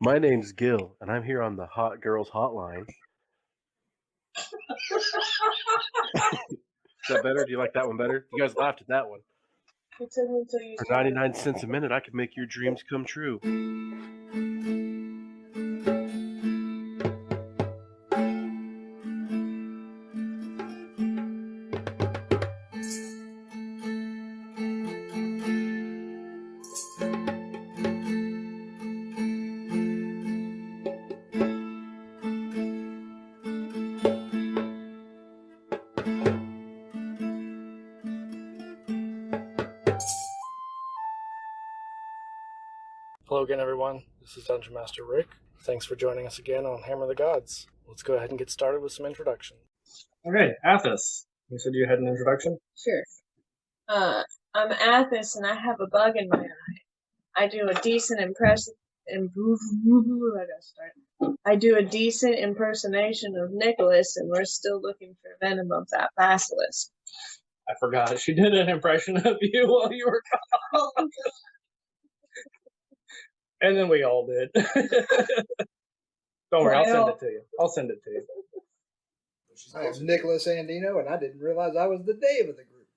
My name's Gil, and I'm here on the Hot Girls Hotline. Is that better? Do you like that one better? You guys laughed at that one. It took me until you For started. 99 cents a minute, I could make your dreams come true. Hello again, everyone. This is Dungeon Master Rick. Thanks for joining us again on Hammer of the Gods. Let's go ahead and get started with some introductions. Okay, Athos. You said you had an introduction? Sure. I'm Athos, and I have a bug in my eye. I do a decent I do a decent impersonation of Nicholas, and we're still looking for venom of that basilisk. I forgot. She did an impression of you while you were gone. And then we all did. Don't worry, I'll send it to you. I am Nicholas Andino, and I didn't realize I was the Dave of the group.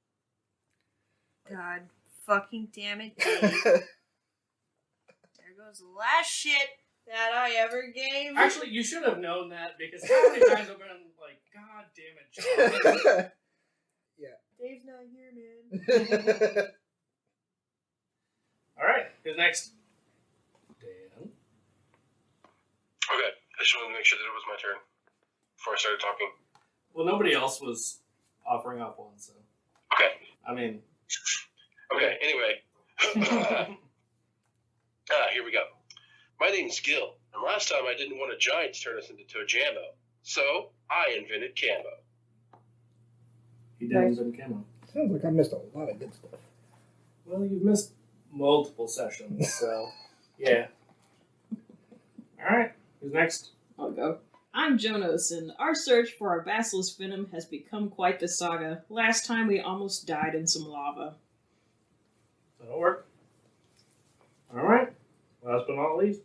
God fucking damn it, Dave. There goes the last shit that I ever gave. Actually, you should have known that, because how many times I've been like, God damn it, John. Yeah. Dave's not here, man. Alright, who's next? Dan. Okay, I just wanted to make sure that it was my turn before I started talking. Well, nobody else was offering up one, so. Okay. I mean. Okay, anyway. Here we go. My name's Gil, and last time I didn't want a giant to turn us into Tojambo, so I invented Cambo. He did invent Camo. Sounds like I missed a lot of good stuff. Well, you've missed multiple sessions, so. Yeah. Alright, who's next? I'll go. I'm Jonas, and our search for our Basilisk venom has become quite the saga. Last time we almost died in some lava. That'll work. Alright. Last but not least,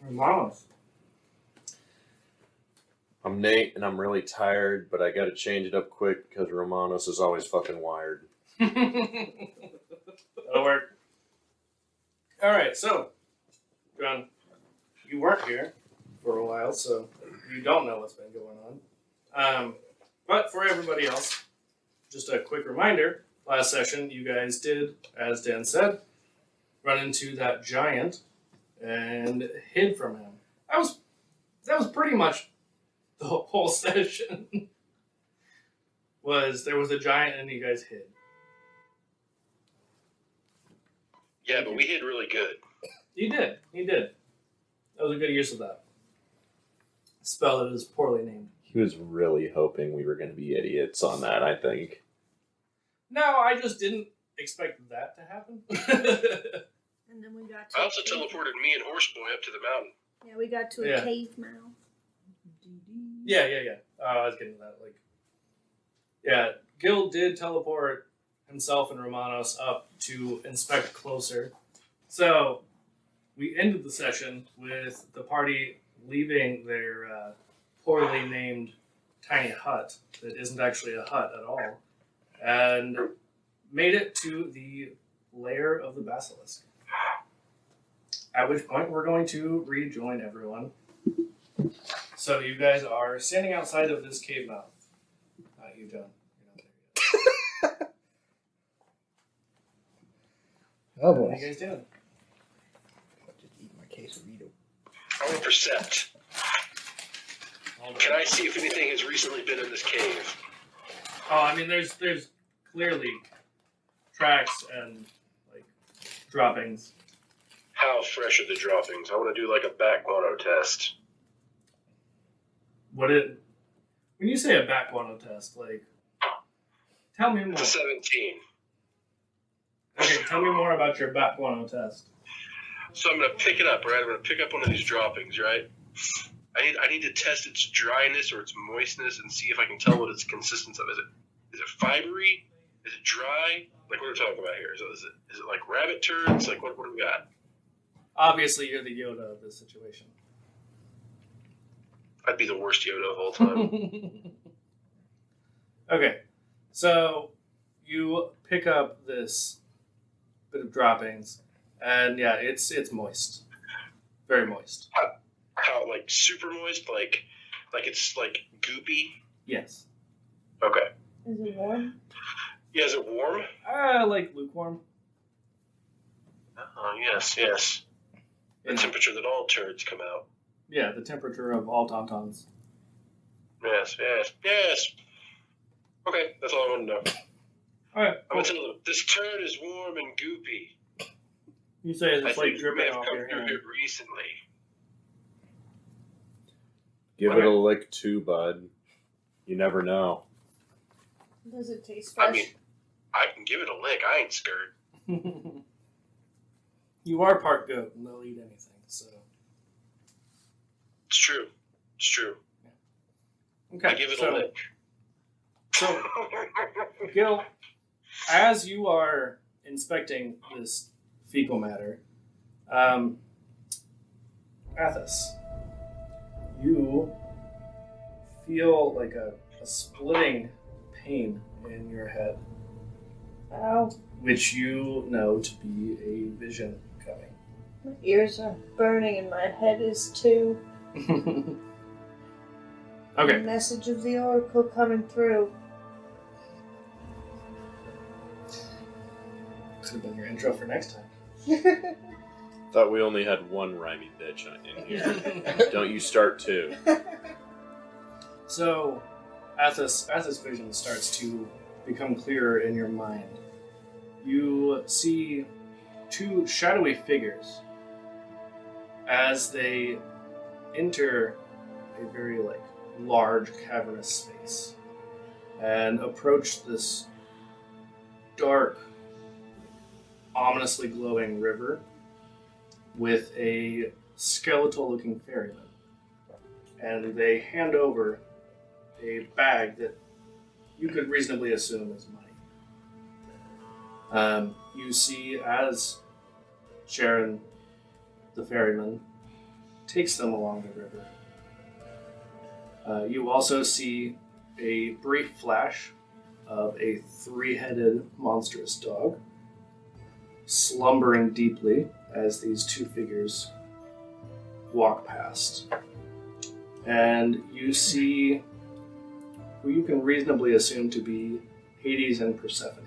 Romanos. I'm Nate, and I'm really tired, but I gotta change it up quick because Romanos is always fucking wired. That'll work. Alright, so, John, you weren't here for a while, so you don't know what's been going on. But for everybody else, just a quick reminder, last session you guys did, as Dan said, run into that giant and hid from him. That was pretty much the whole session. There was a giant and you guys hid. Yeah, but we hid really good. He did. That was a good use of that. Spell that is poorly named. He was really hoping we were going to be idiots on that, I think. No, I just didn't expect that to happen. And then we got to I also teleported me and Horseboy up to the mountain. Yeah, we got to a cave mouth. Yeah. Oh, I was getting that. Gil did teleport himself and Romanos up to inspect closer. So, we ended the session with the party leaving their poorly named tiny hut that isn't actually a hut at all, and made it to the lair of the Basilisk. At which point we're going to rejoin everyone. So you guys are standing outside of this cave mouth. You're not there yet. Oh What boy. are you guys doing? I'll just eat my quesarito. I want to percept. Can I see if anything has recently been in this cave? Oh, I mean, there's clearly tracks and droppings. How fresh are the droppings? I want to do like a back guano test. When you say a back guano test, tell me more. It's a 17. Okay, tell me more about your back guano test. So I'm going to pick it up, right? I'm going to pick up one of these droppings, right? I need to test its dryness or its moistness and see if I can tell what its consistence of. Is it fibery? Is it dry? What are we talking about here? Is it like rabbit turds? What do we got? Obviously, you're the Yoda of this situation. I'd be the worst Yoda of all time. Okay, so you pick up this bit of droppings, and yeah, it's moist, very moist. How, like, super moist? Like it's, like, goopy? Yes. Okay. Is it warm? Yeah, is it warm? Like lukewarm. Oh, yes. The Yeah. temperature that all turds come out. Yeah, the temperature of all tauntauns. Yes. Okay, that's all I want to know. All right. I'm going to tell them, this turd is warm and goopy. You say it's I like think you may dripping have off come your through hand. here recently. Give it a lick too, bud. You never know. Does it taste fresh? I mean, I can give it a lick. I ain't scared. You are part goat, and they'll eat anything. So. It's true. Okay. I give it a lick. So, Gil, as you are inspecting this fecal matter, Athos, you feel like a splitting pain in your head, Ow. which you know to be a vision coming. My ears are burning and my head is too. Okay. The message of the Oracle coming through. Could have been your intro for next time. Thought we only had one rhymey bitch in here. Don't you start two. So, as this vision starts to become clearer in your mind, you see two shadowy figures as they enter a very large cavernous space and approach this dark, ominously glowing river with a skeletal-looking ferryman. And they hand over a bag that you could reasonably assume is money. You see as Sharon, the ferryman, takes them along the river. You also see a brief flash of a three-headed monstrous dog slumbering deeply as these two figures walk past. And you see who you can reasonably assume to be Hades and Persephone,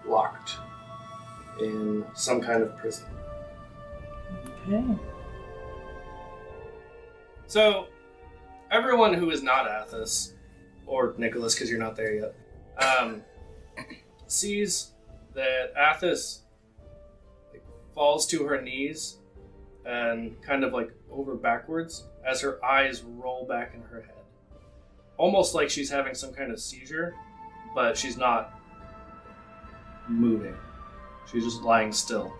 locked in some kind of prison. Okay. So, everyone who is not Athos, or Nicholas, because you're not there yet, sees that Athos falls to her knees and kind of over backwards as her eyes roll back in her head. Almost like she's having some kind of seizure, but she's not moving. She's just lying still.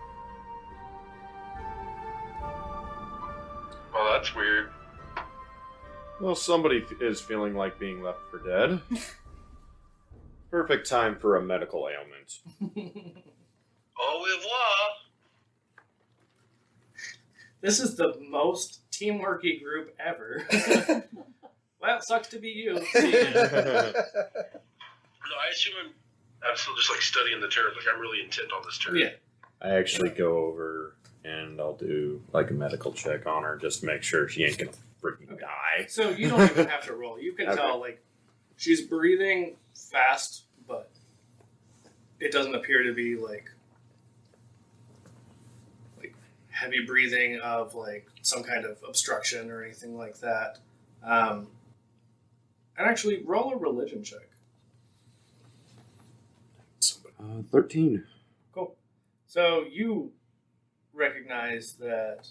Well, that's weird. Well, somebody is feeling like being left for dead. Perfect time for a medical ailment. Au revoir. This is the most teamworky group ever. Well, it sucks to be you. See ya. No, I assume I'm still just studying the turd. I'm really intent on this turd. Yeah. I actually go over and I'll do a medical check on her just to make sure she ain't gonna freaking die. So you don't even have to roll. You can Okay. tell, she's breathing fast, but it doesn't appear to be heavy breathing of some kind of obstruction or anything like that. And actually, roll a religion check. 13. Cool. So you recognize that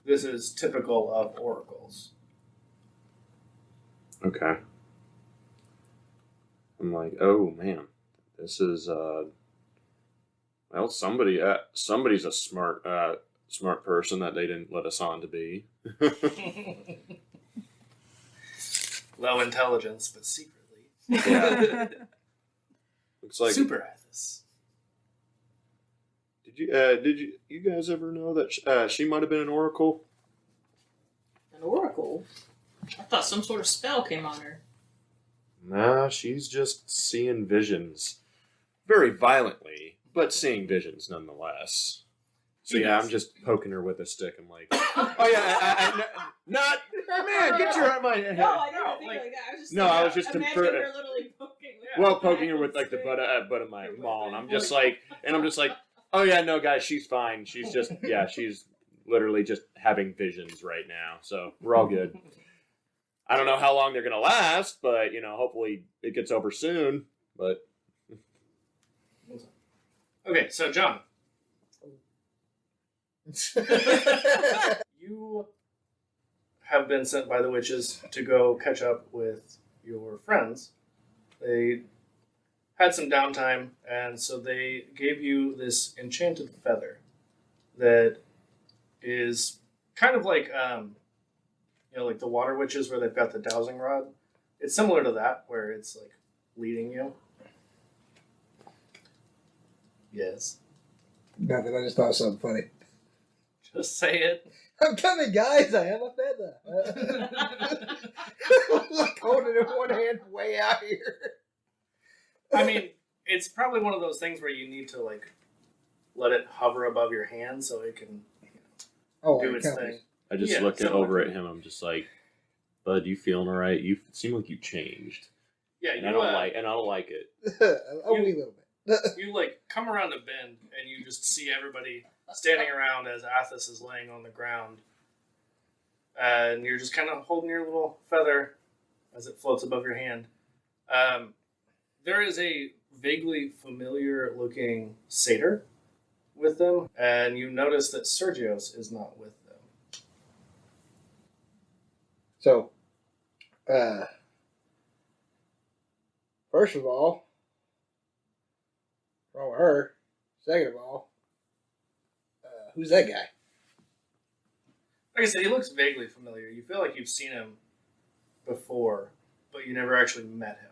this is typical of oracles. Okay. I'm like, oh man, this is well, somebody's a smart person that they didn't let us on to be. Low intelligence, but secretly. Yeah. Looks like. Super Athos. Did Did you guys ever know that she might have been an oracle? An oracle? I thought some sort of spell came on her. Nah, she's just seeing visions. Very violently, but seeing visions nonetheless. So yeah, I'm just poking her with a stick. I'm like, oh yeah, not man, get your mind. No, I didn't think like that. I was just I was just imagine her literally poking. Poking her with like the butt of my maul, and I'm just like, oh yeah, no guys, she's fine. She's just she's literally just having visions right now. So we're all good. I don't know how long they're gonna last, but hopefully it gets over soon. But Okay, so John, you have been sent by the witches to go catch up with your friends. They had some downtime, and so they gave you this enchanted feather that is kind of like, like the water witches where they've got the dowsing rod. It's similar to that, where it's like leading you. Yes. Nothing. I just thought of something funny. Just say it. I'm coming, guys. I have a feather. Like holding it in one hand, way out here. I mean, it's probably one of those things where you need to like let it hover above your hand so it can do its thing. I just look over at him. I'm just like, "Bud, you feeling all right? You seem like you changed." Yeah, I don't like it. Only a little bit. You like come around a bend and you just see everybody standing around as Athos is laying on the ground, and you're just kind of holding your little feather as it floats above your hand. There is a vaguely familiar looking satyr with them, and you notice that Sergios is not with them. So, first of all, wrong with her. Second of all, who's that guy? Like I said, he looks vaguely familiar. You feel like you've seen him before, but you never actually met him.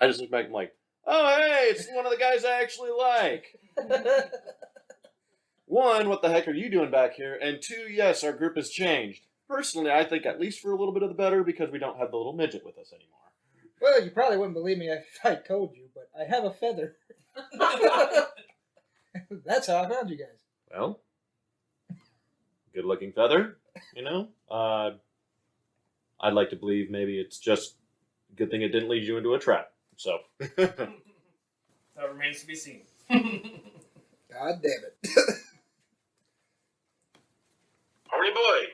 I just look back and I'm like, oh, hey, it's one of the guys I actually like. One, what the heck are you doing back here? And two, yes, our group has changed. Personally, I think at least for a little bit of the better because we don't have the little midget with us anymore. Well, you probably wouldn't believe me if I told you, but I have a feather. That's how I found you guys. Well, good looking feather, I'd like to believe maybe it's just a good thing it didn't lead you into a trap. So That remains to be seen. God damn it. Horny boy.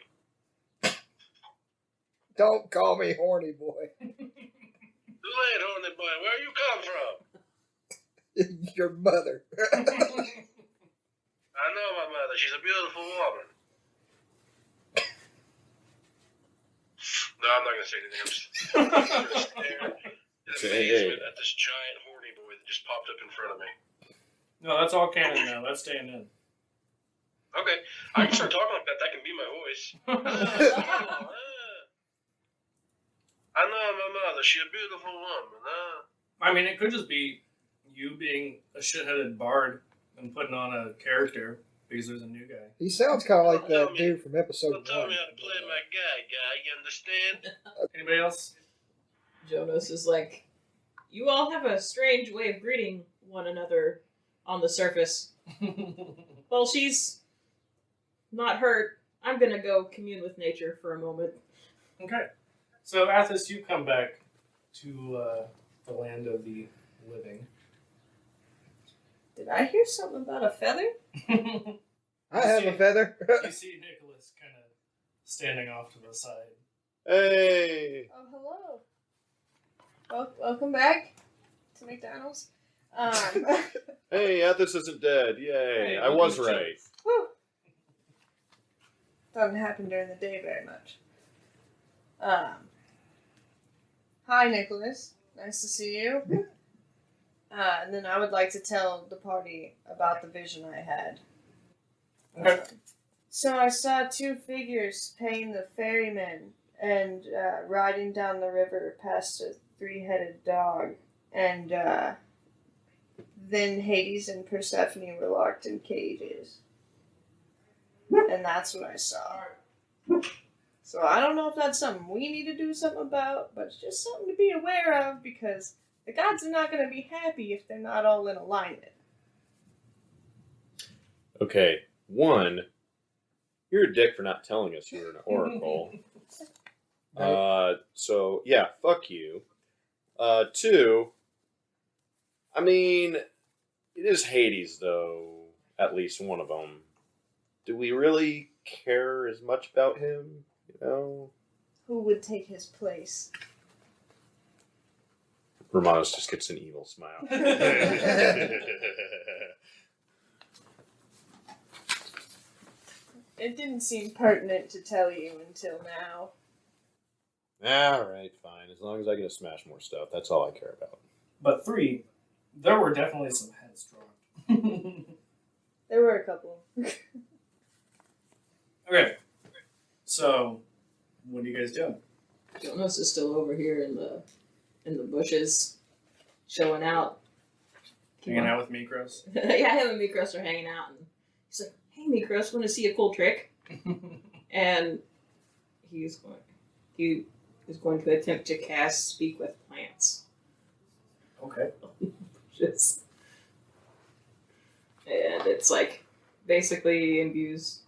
Don't call me horny boy. Too late, horny boy. Where you come from? Your mother. I know my mother. She's a beautiful woman. No, I'm not going to say anything. I'm just going to stare in amazement at this giant horny boy that just popped up in front of me. No, that's all canon now. That's staying in. Okay, I can start talking like that. That can be my voice. I know my mother. She's a beautiful woman. I mean, it could just be you being a shit-headed bard and putting on a character because there's a new guy. He sounds kind of like that dude from episode Don't tell 1. me how to play my guy. You understand? Anybody else? Jonas is like, you all have a strange way of greeting one another on the surface. Well, she's not hurt. I'm gonna go commune with nature for a moment. Okay. So, Athos, you come back to the land of the living. Did I hear something about a feather? I have a feather. You see Nicholas kind of standing off to the side. Hey. Oh, hello. Welcome back to McDonald's. Hey, Athos isn't dead. Yay. Hey, I was welcome to right. Whew. Doesn't happen during the day very much. Hi, Nicholas. Nice to see you. And then I would like to tell the party about the vision I had. Okay. So I saw two figures paying the ferryman and riding down the river past a 3-headed dog. And then Hades and Persephone were locked in cages. And that's what I saw. So I don't know if that's something we need to do something about, but it's just something to be aware of because the gods are not going to be happy if they're not all in alignment. Okay, one, you're a dick for not telling us you were an oracle. So yeah, fuck you. Two, I mean, it is Hades though. At least one of them. Do we really care as much about him? You know, Who would take his place? Romanos just gets an evil smile. It didn't seem pertinent to tell you until now. All right, fine. As long as I get to smash more stuff, that's all I care about. But 3, there were definitely some heads dropped. There were a couple. Okay. So, what are you guys doing? Jonas is still over here in the bushes, showing out. Hanging out with Mikros? Yeah, him and Mikros are hanging out, and he's like, "Hey, Mikros, want to see a cool trick?" And he is going to attempt to cast Speak with Plants. Okay. Just, and it's like basically imbues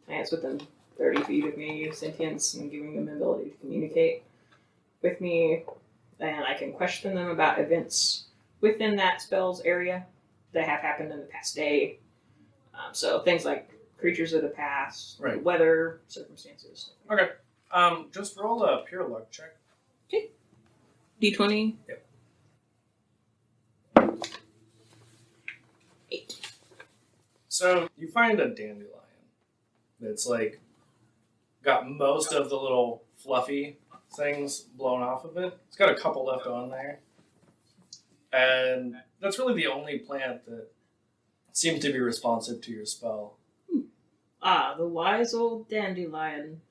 plants within 30 feet of me sentience and giving them the ability to communicate with me, and I can question them about events within that spell's area that have happened in the past day. So things like creatures of the past, Right. weather, circumstances. Okay. Just roll a pure luck check. D20. Yep. 8. So you find a dandelion that's like got most of the little fluffy things blown off of it. It's got a couple left on there. And that's really the only plant that seems to be responsive to your spell. Ah, the wise old dandelion.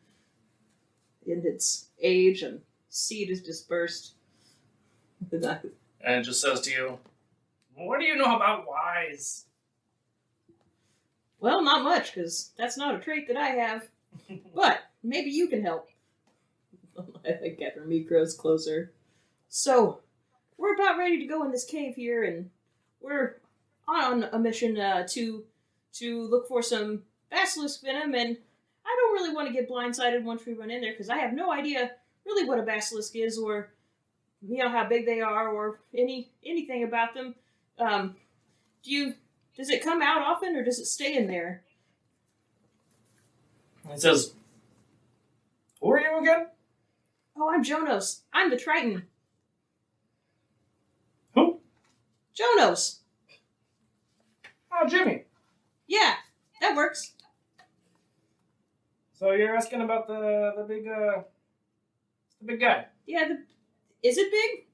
In its age and seed is dispersed. And it just says to you, "What do you know about wise?" Well, not much, because that's not a trait that I have. But maybe you can help. I get her Mikros closer. So, we're about ready to go in this cave here, and we're on a mission to look for some Basilisk venom, and I don't really want to get blindsided once we run in there, because I have no idea really what a Basilisk is, or how big they are, or anything about them. Does it come out often, or does it stay in there? And it says, "Who are you again?" Oh, I'm Jonos. I'm the Triton. Who? Jonos. Oh, Jimmy. Yeah, that works. So you're asking about the big guy? Yeah, is it big?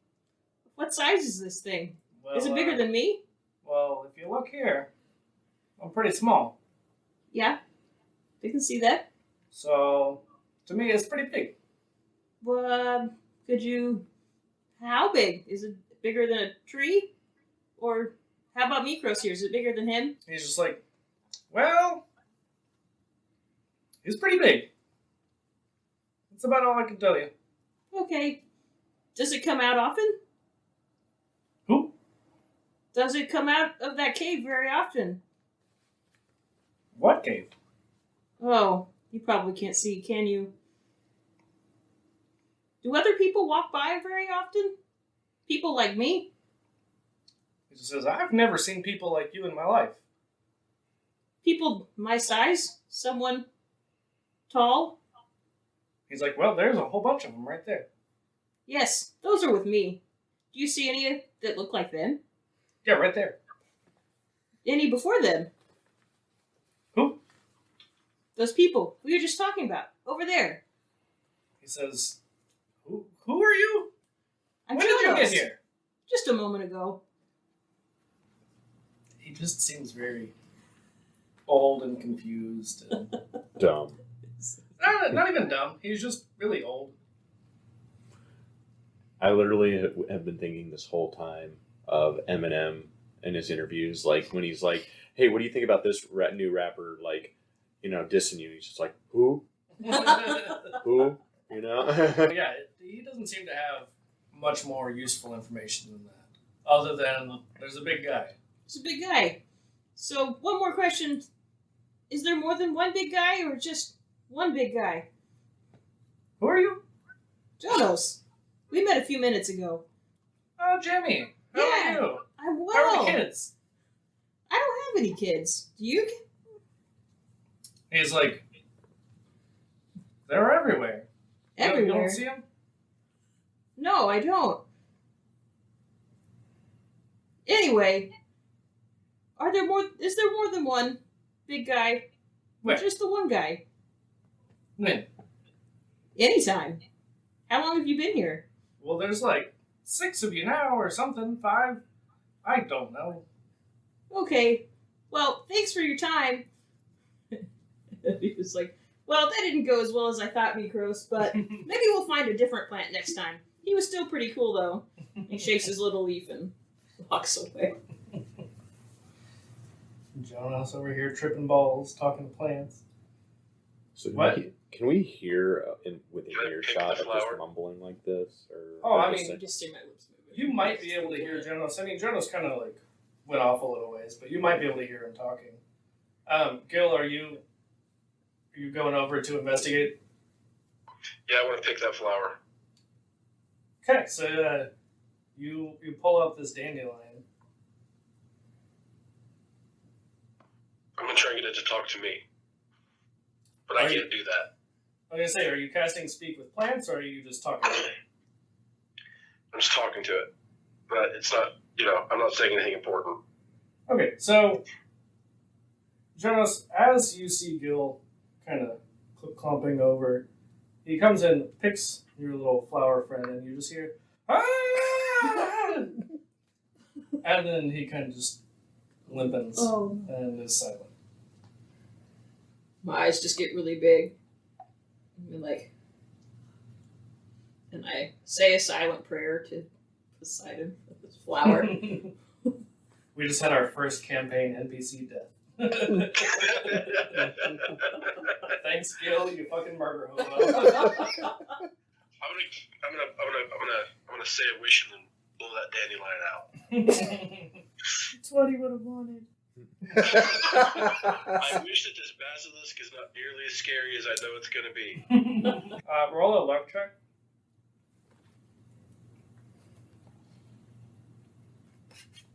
What size is this thing? Well, Is it bigger than me? Well, if you look here, I'm pretty small. Yeah, I can see that. So to me, it's pretty big. Could you... How big? Is it bigger than a tree? Or how about Mikros here? Is it bigger than him? He's just like, well, he's pretty big. That's about all I can tell you. Okay. Does it come out often? Who? Does it come out of that cave very often? What cave? Oh, you probably can't see, can you? Do other people walk by very often? People like me? He just says, I've never seen people like you in my life. People my size? Someone tall? He's like, well, there's a whole bunch of them right there. Yes, those are with me. Do you see any that look like them? Yeah, right there. Any before them? Who? Those people we were just talking about, over there. He says, who are you? I'm When did you Jonos. get here? Just a moment ago. He just seems very old and confused. And Dumb. not even dumb. He's just really old. I literally have been thinking this whole time of Eminem in his interviews, like when he's like, "Hey, what do you think about this new rapper?" Like, dissing you. He's just like, "Who? Who?" Yeah, he doesn't seem to have much more useful information than that, other than there's a big guy. It's a big guy. So, one more question. Is there more than one big guy or just one big guy? Who are you? Jonos. We met a few minutes ago. Oh, Jimmy. How are you? I'm well. How are the kids? I don't have any kids. Do you? He's like, they're everywhere. You Everywhere. don't see them? No, I don't. Anyway, is there more than one big guy? Or Where? just the one guy? When? Anytime. How long have you been here? Well, there's like 6 of you now or something. 5. I don't know. Okay. Well, thanks for your time. He was like, well, that didn't go as well as I thought, Mikros, but maybe we'll find a different plant next time. He was still pretty cool, though. He shakes his little leaf and walks away. Jonas over here tripping balls, talking to plants. So What? can we hear within Can I pick earshot the of just flower? mumbling like this? Or, Oh, or I just mean, I a- just see my lips moving. You might be able to hear Jonas. I mean, Jonas kind of like went off a little ways, but you might be able to hear him talking. Gil, are you going over to investigate? Yeah, I want to pick that flower. Okay, so you pull up this dandelion. I'm gonna try and get it to talk to me, but I Are you- can't do that. I was gonna say, are you casting speak with plants, or are you just talking to it? I'm just talking to it, but it's not. I'm not saying anything important. Okay, so Jonas, as you see Gil kind of clumping over, he comes in, picks your little flower friend, and you just hear, ah! And then he kind of just limpens Oh. and is silent. My eyes just get really big. And I say a silent prayer to Poseidon with this flower. We just had our first campaign NPC death. Thanks, Gil, you fucking murder hobo. I'm gonna say a wish and then blow that dandelion out. That's what he would have wanted. I wish that this basilisk is not nearly as scary as I know it's gonna be. Roll a luck check.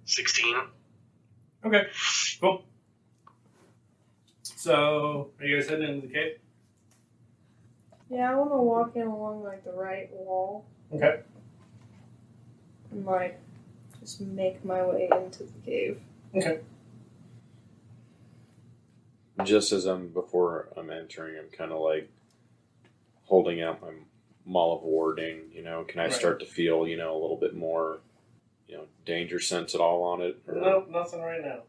$16. Okay, cool. So, are you guys heading into the cave? Yeah, I want to walk in along like the right wall Okay. and like just make my way into the cave. Okay. just as before I'm entering, I'm kind of like holding out my maul of warding. Can I Right. start to feel a little bit more danger sense at all on it? Or- Nope, nothing right now.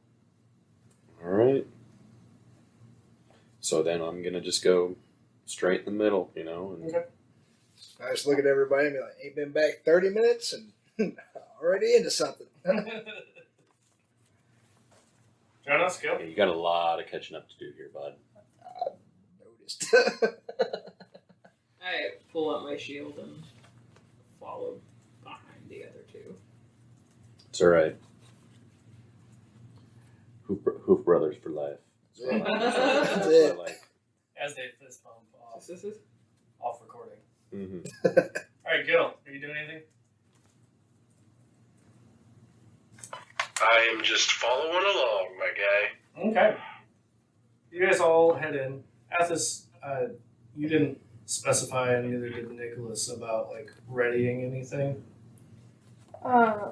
All right. So then I'm gonna just go straight in the middle, and Okay. I just look at everybody and be like, ain't been back 30 minutes and already into something. Jonas, go. you got a lot of catching up to do here, bud. Noticed. I pull out my shield and follow behind the other two. It's all right. Hoof brothers for life. That's what I like. That's That's it. what I like. As they fist bump off recording. Mhm. All right, Gil, are you doing anything? I am just following along, my guy. Okay. You guys all head in. Athos, you didn't specify, and neither did Nicholas, about like readying anything. I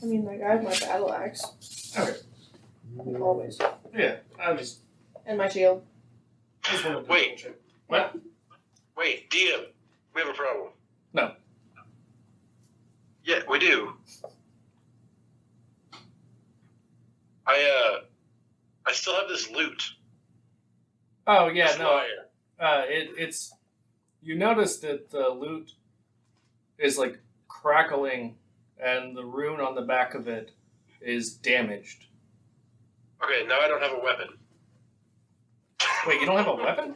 mean, like I have my battle axe, Okay. like always, Yeah, I just and my shield. wanted to Wait. double check. What? Wait, DM, we have a problem. No. Yeah, we do. I still have this loot. Oh yeah, This no. lyre. It's you notice that the loot is like crackling and the rune on the back of it is damaged. Okay, now I don't have a weapon. Wait, you don't have a weapon?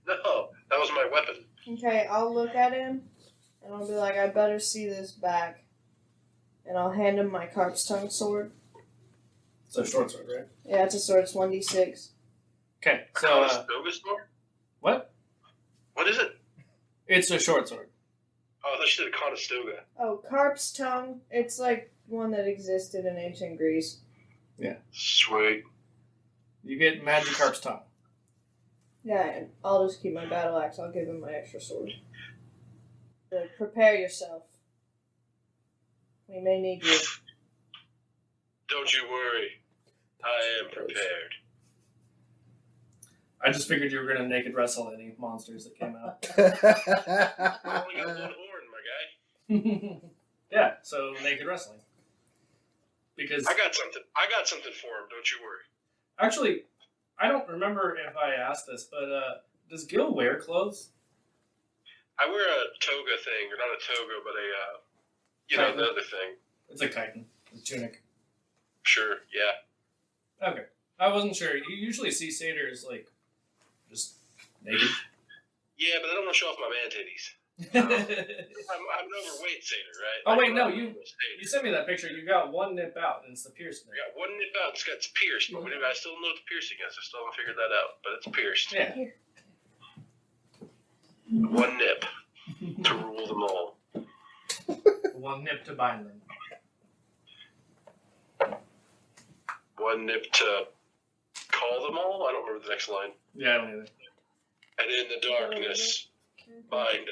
No, that was my weapon. Okay, I'll look at him, and I'll be like, I better see this back. And I'll hand him my carp's tongue sword. It's a short sword, right? Yeah, it's a sword. It's 1d6. Okay, so Conestoga sword? what? What is it? It's a short sword. Oh, I thought you said a Conestoga. Oh, carp's tongue. It's like one that existed in ancient Greece. Sweet. You get Magikarp's tongue. Yeah, and I'll just keep my battle axe. I'll give him my extra sword. Prepare yourself. We may need you. Don't you worry. I am prepared. I just figured you were gonna naked wrestle any monsters that came out. I only got one horn, my guy. Yeah, so naked wrestling. Because I got something for him. Don't you worry. actually, I don't remember if I asked this, but does Gil wear clothes? I wear a toga thing, or not a toga, but Chitin. the other thing. It's a chitin, a tunic. Sure, yeah. Okay, I wasn't sure. You usually see satyrs like just naked. Yeah, but I don't want to show off my man titties. I'm an overweight satyr, right? Oh, wait, no, I'm you- a satyr. You sent me that picture. You got one nip out, and it's the pierced I nip. got one nip out, it's pierced, but I still don't know what the piercing is. I still haven't figured that out, but it's pierced. Yeah. One nip to rule them all. One nip to bind them. One nip to call them all? I don't remember the next line. Yeah, I don't either. And in the darkness, bind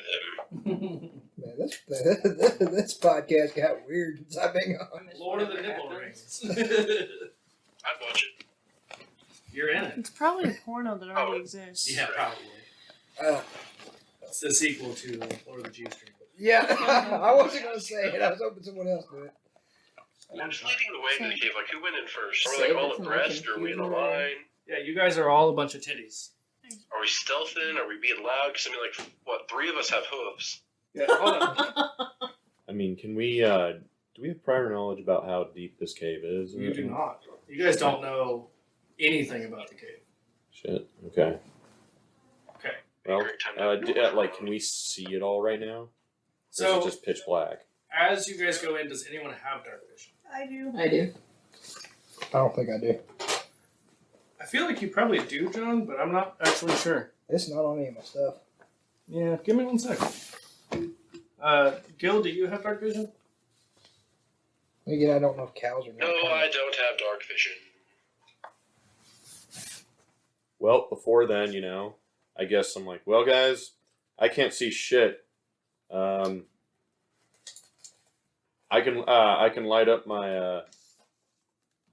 them. Man, this podcast got weird since I've been on. Lord of the Nipple Rings. I'd watch it. You're in it. It's probably a porno that already exists. Yeah, probably. Uh, It's the sequel to Lord of the G-String. yeah, I wasn't gonna say it. I was hoping someone else did it. I'm just leading the way into the cave. Like, who went in first? Are we like all abreast? Or are we in a line? Yeah, you guys are all a bunch of titties. Are we stealthing? Are we being loud? Because I mean, like, what? 3 of us have hooves. Yeah, hold on. I mean, can we? Do we have prior knowledge about how deep this cave is? You do not. You guys don't know anything about the cave. Shit. Okay. Okay. Well, Great time to- like, can we see it all right now? Or is it So, just pitch black? as you guys go in, does anyone have dark vision? I do. I do. I don't think I do. I feel like you probably do, John, but I'm not actually sure. It's not on any of my stuff. Yeah, give me 1 second. Gil, do you have dark vision? Again, I don't know if cows are. No, I don't have dark vision. Well, before then, I guess I'm like, well, guys, I can't see shit. I can light up my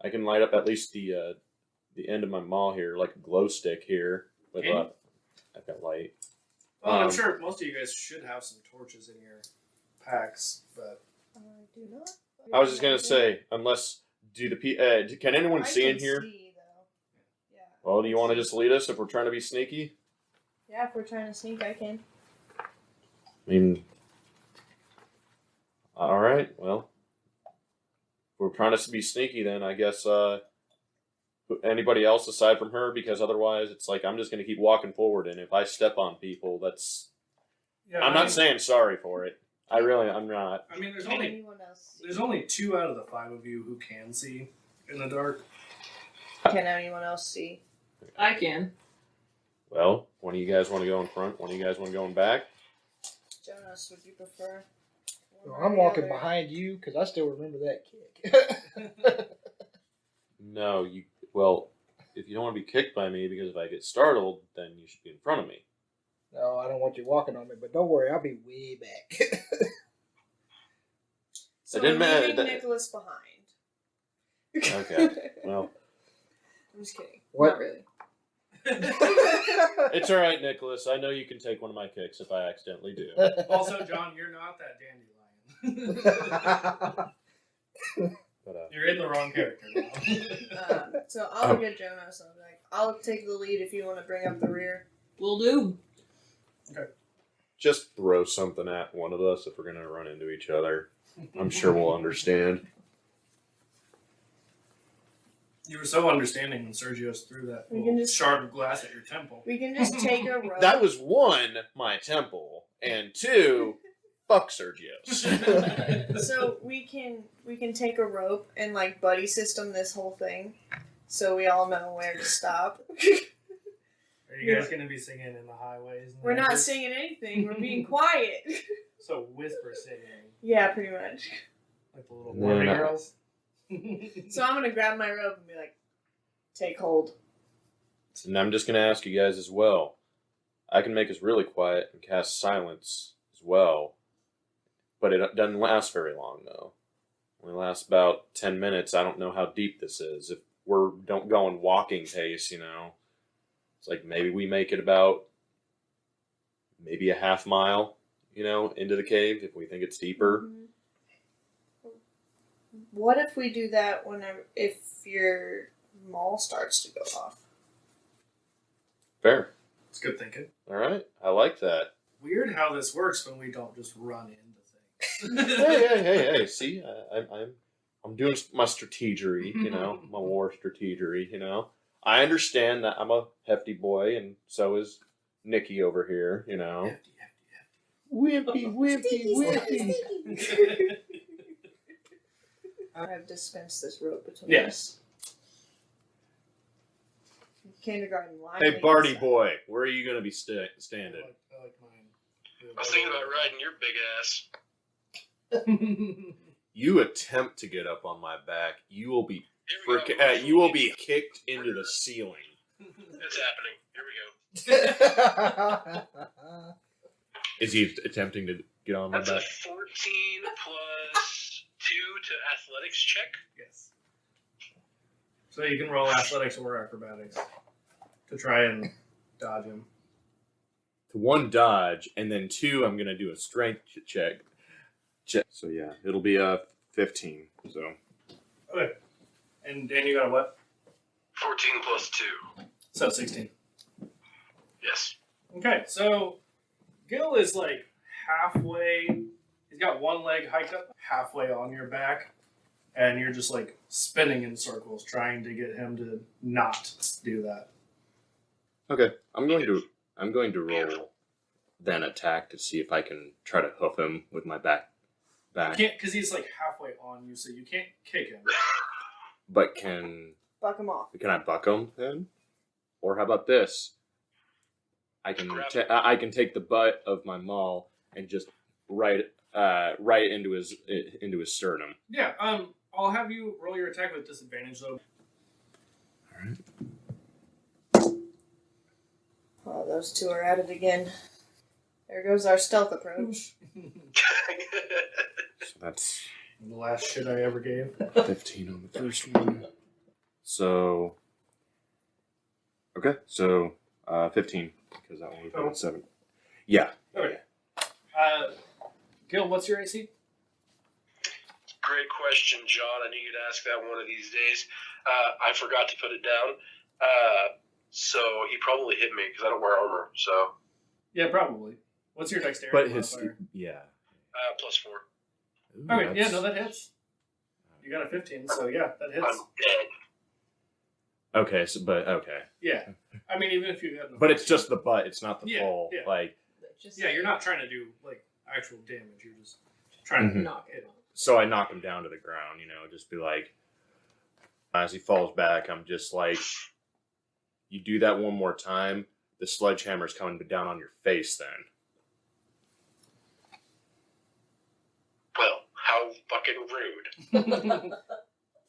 I can light up at least the end of my maul here, like a glow stick here with Can you? I've got light. Well, I'm Um, sure most of you guys should have some torches in your packs, but I do not. I was just gonna say, unless can anyone I see can in here? see, though. Yeah. Well, do you want to just lead us if we're trying to be sneaky? Yeah, if we're trying to sneak, I can. I mean, all right. Well, if we're trying to be sneaky, then I guess anybody else aside from her, because otherwise it's like I'm just going to keep walking forward, and if I step on people, that's yeah, I'm not saying sorry for it. I'm not. I mean, Can anyone else see? there's only 2 out of the 5 of you who can see in the dark. Can anyone else see? I can. Well, one of you guys want to go in front. One of you guys want to go in back. Jonas, would you prefer? one Well, or I'm the walking other? behind you because I still remember that kick. No, you. Well, if you don't want to be kicked by me, because if I get startled, then you should be in front of me. No, I don't want you walking on me, but don't worry, I'll be way back. So It didn't we're matter leaving that- Nicholas behind. Okay. Well, I'm just kidding. What? Not really. it's all right, Nicholas. I know you can take one of my kicks if I accidentally do. Also, John, you're not that dandelion. But You're in the wrong character now. So I'll get Jonas. I'll take the lead if you want to bring up the rear. Will do. just throw something at one of us if we're gonna run into each other. I'm sure we'll understand. You were so understanding when Sergio's threw that We little can just- shard of glass at your temple. We can just take a rope. That was one, my temple, and two, fuck Sergio's. So we can take a rope and like buddy system this whole thing, so we all know where to stop. Are you guys going to be singing in the highways? And We're not hedges? singing anything. We're being quiet. So whisper singing, Yeah, pretty much. like the little No, Barbie no. girls. So I'm gonna grab my rope and be like, take hold. And I'm just going to ask you guys as well. I can make us really quiet and cast silence as well. But it doesn't last very long, though. It only lasts about 10 minutes. I don't know how deep this is. If we're don't going walking pace, you know, it's like maybe we make it about maybe a half mile, you know, into the cave if we think it's deeper. Mm-hmm. What if we do that if your mall starts to go off? Fair. It's good thinking. All right. I like that. Weird how this works when we don't just run into things. Hey! See, I'm doing my strategery, you know, my war strategery, you know. I understand that I'm a hefty boy, and so is Nikki over here, you know. Hefty. Wimpy. I've dispensed this rope between Yes. us. Kindergarten line. Hey, Barty boy, where are you going to be standing? I like mine. I was thinking about riding your big ass. You attempt to get up on my back, you will be Here we go. you will be kicked into the ceiling. It's happening. Here we go. Is he attempting to get on my That's a back? 14 plus 2 to athletics check. Yes. So you can roll athletics or acrobatics to try and dodge him. To one dodge, and then two, I'm going to do a strength check. So yeah, it'll be a 15. So Okay. And Dan, you got a what? 14 plus 2. So 16. Yes. Okay, so Gil is like halfway. He's got one leg hiked up halfway on your back, and you're just like spinning in circles trying to get him to not do that. okay, I'm going to roll then attack to see if I can try to hoof him with my back. You can't, because he's like halfway on you, so you can't kick him. But can Buck him off. I buck him then? Or how about this? I can I can take the butt of my maul and just right into his sternum. Yeah. I'll have you roll your attack with disadvantage though. Oh, those two are at it again. There goes our stealth approach. So that's The last shit I ever gave. 15 on the first one. So okay, so 15 because that one was Oh. 7. Yeah. Okay. Gil, what's your AC? Great question, John. I knew you'd ask that one of these days. I forgot to put it down. So he probably hit me because I don't wear armor. So Yeah, probably. What's your dexterity? But his modifier? yeah. plus 4. Ooh, Okay, yeah, that's- no, that hits. You got a 15, so yeah, that hits. I'm dead. Okay, so but okay. Yeah. I mean, even if you got. But it's just the butt, it's not the Yeah, full yeah. like Just Yeah, you're not trying to do like actual damage. You're just trying to Mhm. knock it. so I knock him down to the ground, you know, just be like as he falls back, I'm just like you do that one more time, the sledgehammer's coming down on your face then. Well, how fucking rude.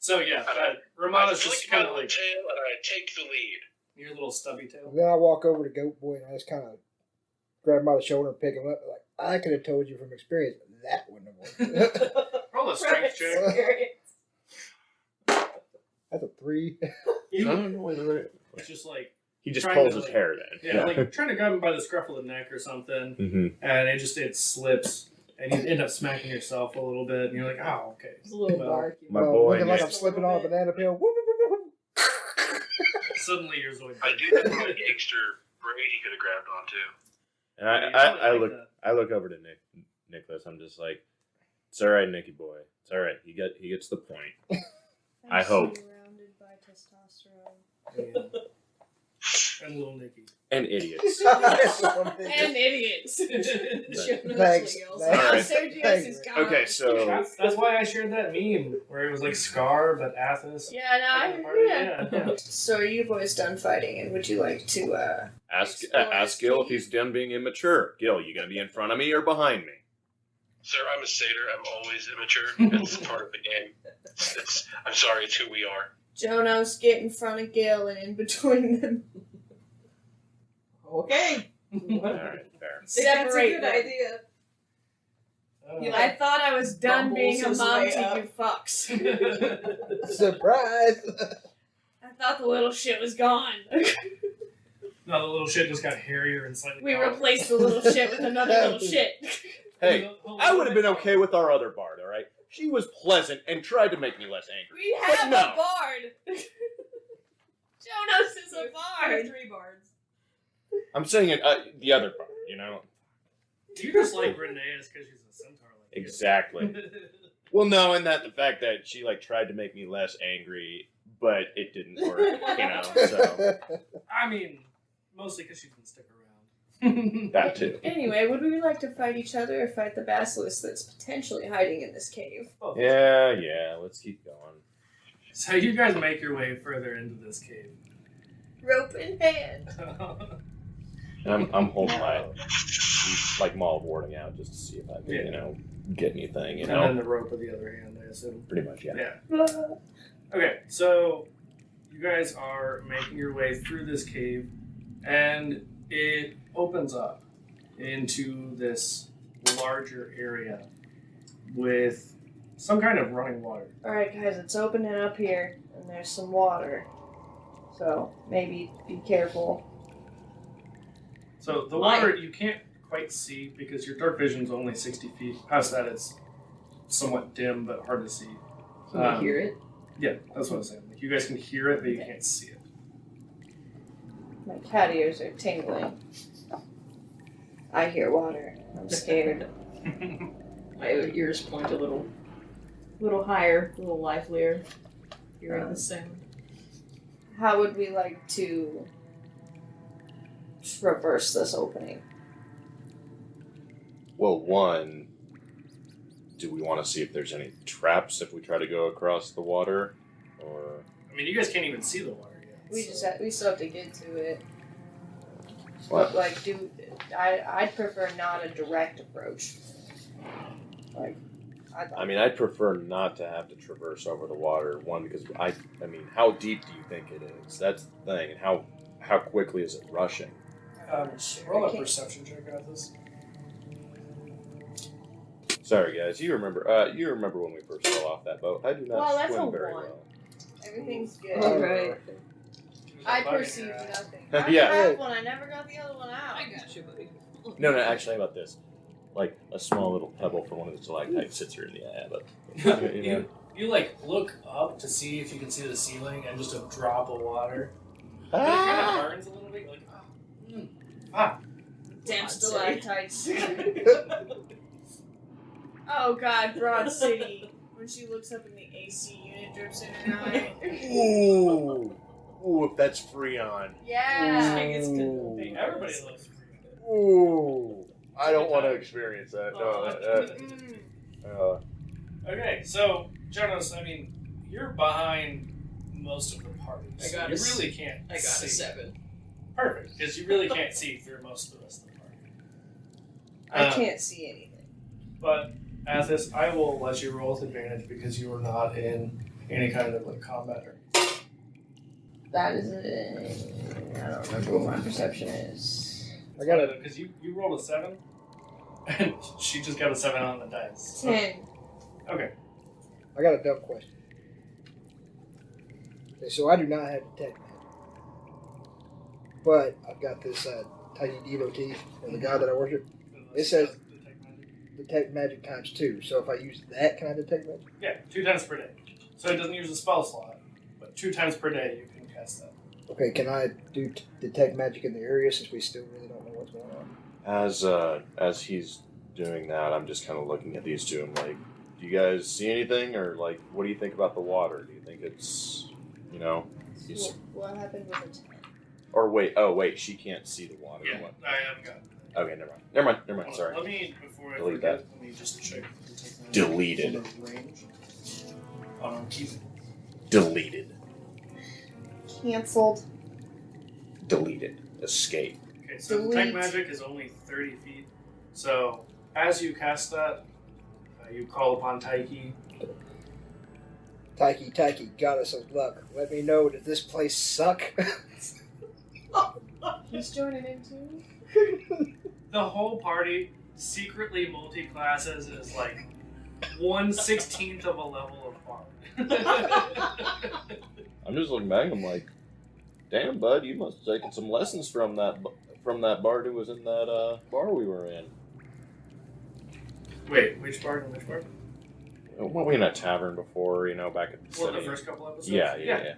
So yeah, I Romana's flick just my kind of little like tail and I take the lead. your little stubby tail. Then I walk over to Goat Boy and I just kind of grab him by the shoulder and pick him up. Like, I could have told you from experience that wouldn't have worked. Roll a strength check. That's a 3. It's just like He just Trying pulls to, his like- hair then. yeah, like trying to grab him by the scruff of the neck or something, Mm-hmm. and it slips, and you end up smacking yourself a little bit, and you're like, oh, okay. It's a little Well, dark. My boy Looking like Nick. I'm slipping on a banana peel. Woo, woo, woo, woo, woo. Suddenly you're Zoid. I do have a gangster braid he could have grabbed onto. And I look over to Nicholas. I'm just like, It's all right, Nicky boy. It's all right. He gets the point. I hope. Surrounded by testosterone. And little Nicky. And idiots. And idiots. Thanks. Now Alright. Sergio's is gone. Okay, so That's why I shared that meme where it was like Scar but Athos. Yeah, Yeah. yeah. So are you boys done fighting, and would you like to ask explore this Gil if cave? he's done being immature. Gil, you gonna be in front of me or behind me? Sir, I'm a satyr. I'm always immature. It's part of the game. I'm sorry, it's who we are. Jonas, get in front of Gil and in between them. Okay. All right, fair. That's a Separate good them. idea. Uh, I thought I was done Bumbles being a his mom way to up. you fucks. Surprise! I thought the little shit was gone. No, the little shit just got hairier and slightly. We taller. replaced the little shit with another little shit. Hey, I would have been okay with our other bard, all right? She was pleasant and tried to make me less angry. We have no. a bard. Jonas is a I have bard. 3 bards. I'm saying it, the other bard, you know? You just like Renee's because she's a centaur. Like you. Exactly. Well, no, and the fact that she tried to make me less angry, but it didn't work, you know. So I mean, mostly because she didn't stick around. that too. Anyway, would we like to fight each other or fight the basilisk that's potentially hiding in this cave? Yeah. Let's keep going. So you guys make your way further into this cave. Rope in hand. And I'm holding my maul of warding out just to see if I can, Yeah. get anything, And then the rope with the other hand, I assume. Pretty much, yeah. Okay, so you guys are making your way through this cave, and it opens up into this larger area with some kind of running water. Alright, guys, it's opening up here, and there's some water. So, maybe be careful. So the water you can't quite see because your dark vision's only 60 feet. Past that, it's somewhat dim but hard to see. Can you hear it? Yeah, that's what I'm saying. Like, you guys can hear it, but you can't see it. My cat ears are tingling. I hear water. I'm scared. My ears point a little higher, a little livelier. Hearing the sound. How would we like to traverse this opening? Well, one, do we want to see if there's any traps if we try to go across the water? Or I mean, you guys can't even see the water yet. We still have to get to it. what? But I'd prefer not a direct approach. I'd prefer not to have to traverse over the water. One, because I mean, how deep do you think it is? That's the thing. And how quickly is it rushing? Roll a perception check at this. Sorry, guys. You remember when we first fell off that boat? I do not Well, that's swim a very one. well. Everything's good. Alright. I perceive nothing. I Yeah. have one. I never got the other one out. I got you, buddy. No, actually, how about this? Like a small little pebble from one of the stalactites sits her in the eye, but You like look up to see if you can see the ceiling, and just a drop of water. But it kind of burns a little bit. You're like, Damn stalactites. Oh god, Broad City. When she looks up and the AC unit drips in her eye. Ooh, if that's Freon. Yeah. Hey, everybody loves free. Ooh, I don't want to experience that. Okay, so Jonas, I mean, you're behind most of the party. I So got you a really can't. I got see. a 7. Perfect, because you really can't see through most of the rest of the party. I can't see anything. But Athos, I will let you roll with advantage because you are not in any kind of like combat or. That is I don't remember what my perception is. I got it. Because you rolled a 7, and she just got a 7 on the dice. 10. Okay. I got a dumb question. Okay, so I do not have detect magic, but I've got this tiny devotee, or the god that I worship. It says detect magic times 2. So if I use that, can I detect magic? Yeah, 2 times per day. So it doesn't use a spell slot, but 2 times per day you can cast that. Okay, can I do detect magic in the area since we still really don't know what's going on? As he's doing that, I'm just kind of looking at these two and like, Do you guys see anything, or like, what do you think about the water? Do you think it's, you know, What happened with the 10? or wait? Oh, wait, she can't see the water. Yeah, What? I haven't got it. Okay, never mind. Sorry. Let me, before I Delete forget, that. let me just check the technology. Deleted. Range. Oh, no, keep it. Deleted. Canceled. Deleted. Escape. Okay, so Delete. detect magic is only 30 feet. So as you cast that, you call upon Taiki. Taiki, goddess of luck. Let me know, does this place suck? He's joining in too. The whole party secretly multi-classes is like 1/16 of a level of bard. I'm just looking back. I'm like, damn, bud, you must have taken some lessons from that bard who was in that bar we were in. Wait, which bard and which bard? Weren't we in a tavern before? You know, back at the Well, city. the first couple episodes. Yeah.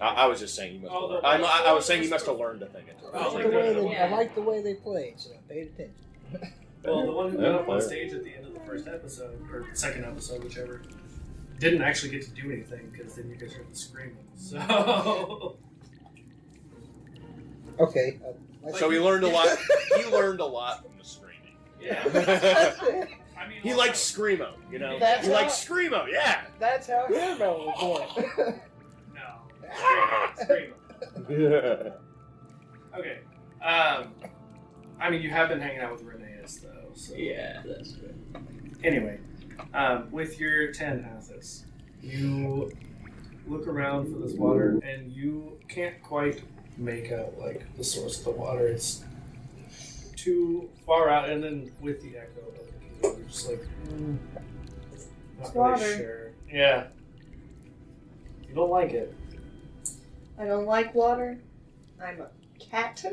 I was just saying you must. Oh, have the- learned. I was saying you must have learned a thing. I Oh, like like the way the- they, yeah. I like the way they played, so I paid attention. Well, the one who Yeah, went up on fair. stage at the end of the first episode, or second episode, whichever, didn't actually get to do anything because then you guys heard the screaming. So. Okay. So he learned a lot. He learned a lot from the screaming. Yeah. That's I mean, He also- likes screamo. You know. That's He how- likes screamo. Yeah. how Annabelle was born. No. Scream. Okay. I mean, you have been hanging out with Reneus, though. So. Yeah, that's good. Anyway, with your 10, Athos, you look around for this water, and you can't quite make out like the source of the water. It's too far out, and then with the echo of the cave, you're just like, not really water. sure. Yeah. You don't like it. I don't like water. I'm a cat.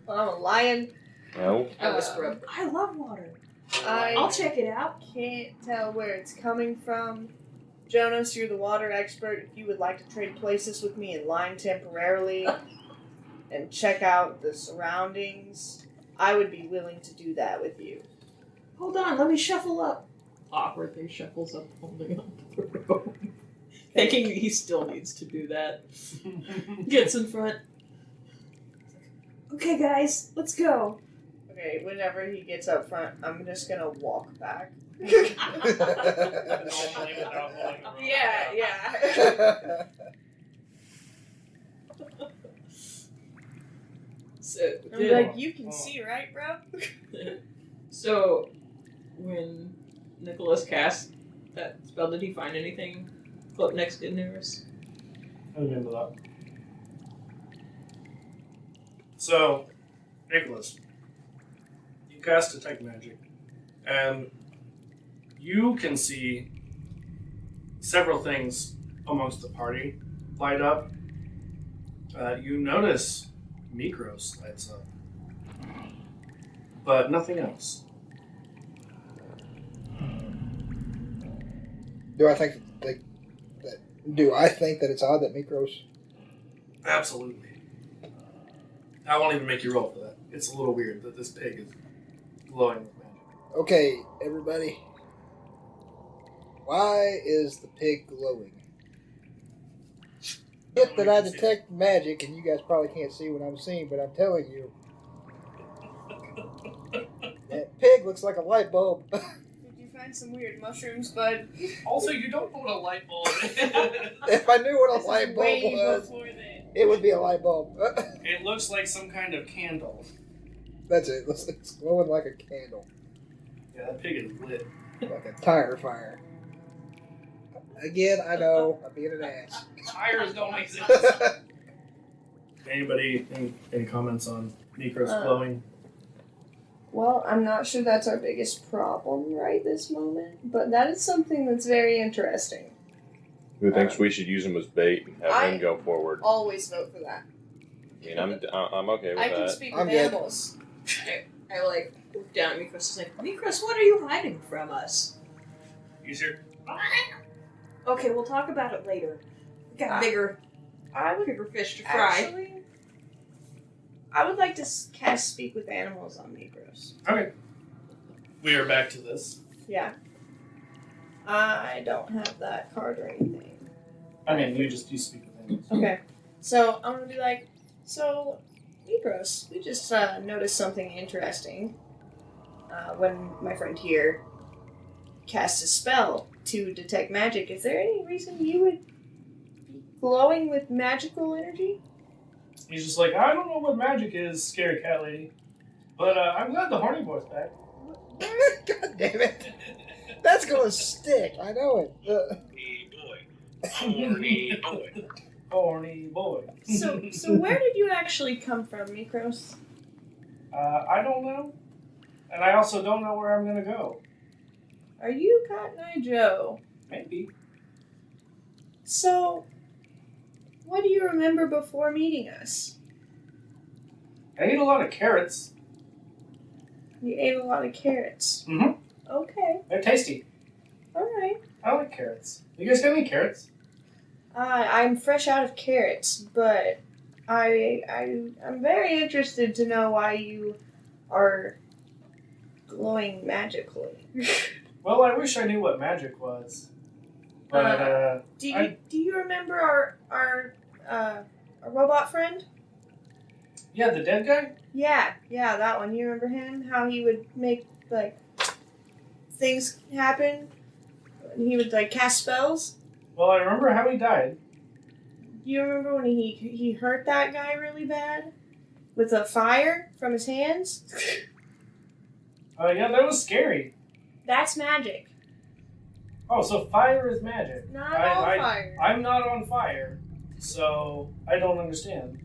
I'm a lion. No. I whisper up, I love water. I I'll check it out. can't tell where it's coming from. Jonas, you're the water expert. If you would like to trade places with me in line temporarily and check out the surroundings, I would be willing to do that with you. Hold on, let me shuffle up. Awkwardly shuffles up, holding on to the rope. Thinking he still needs to do that. Gets in front. Okay, guys, let's go. Okay, whenever he gets up front, I'm just gonna walk back. Normally without holding the rope. Yeah. So, I'm like, you can see, right, bro? so when Nicholas cast that spell, did he find anything up next to Neris? I remember that. So, Nicholas, you cast Detect Magic, and you can see several things amongst the party light up. You notice Mikros lights up, but nothing else. Do I think that it's odd that Mikros? Absolutely. I won't even make you roll for that. It's a little weird that this pig is glowing with magic. Okay, everybody. Why is the pig glowing? Get that I detect magic, and you guys probably can't see what I'm seeing, but I'm telling you, that pig looks like a light bulb. Did you find some weird mushrooms, bud? Also, you don't know what a light bulb is. If I knew what a This light is bulb way was, before then. it would be a light bulb. It looks like some kind of candle. That's it. It's glowing like a candle, Yeah, that pig is lit. like a tire fire. Again, I know I'm being an ass. Tires don't exist. Anybody, any comments on Nikros glowing? Well, I'm not sure that's our biggest problem right this moment, but that is something that's very interesting. Who thinks we should use him as bait and have him go forward? Always vote for that. I mean, I'm okay with I can that. speak I'm with good. animals. I like look down at Mikros and like, Mikros, what are you hiding from us? Use your. Okay, we'll talk about it later. We got bigger fish to fry. Actually, I would like to cast Speak with Animals on Mikros. Okay. We are back to this. Yeah. I don't have that card or anything. I mean, you speak with him. Okay. So I'm gonna be like, so, Negros, we just noticed something interesting when my friend here cast a spell to detect magic. Is there any reason you would be glowing with magical energy? He's just like, I don't know what magic is, scary cat lady, but I'm glad the horny boy's back. God damn it. That's gonna stick. I know it. Horny boy. Horny boy. So where did you actually come from, Mikros? I don't know, and I also don't know where I'm gonna go. Are you Cotton Eye Joe? Maybe. So, what do you remember before meeting us? I ate a lot of carrots. You ate a lot of carrots. Mm-hmm. Okay, They're tasty. alright. I like carrots. You guys got any carrots? I'm fresh out of carrots, but I'm very interested to know why you are glowing magically. Well, I wish I knew what magic was. But, Do you remember our robot friend? yeah, the dead guy? Yeah, that one. You remember him? How he would make like things happen? And he would like cast spells. Well, I remember how he died. Do you remember when he hurt that guy really bad with a fire from his hands? Yeah, that was scary. That's magic. Oh, so fire is magic. Not all I- fire. I'm not on fire, so I don't understand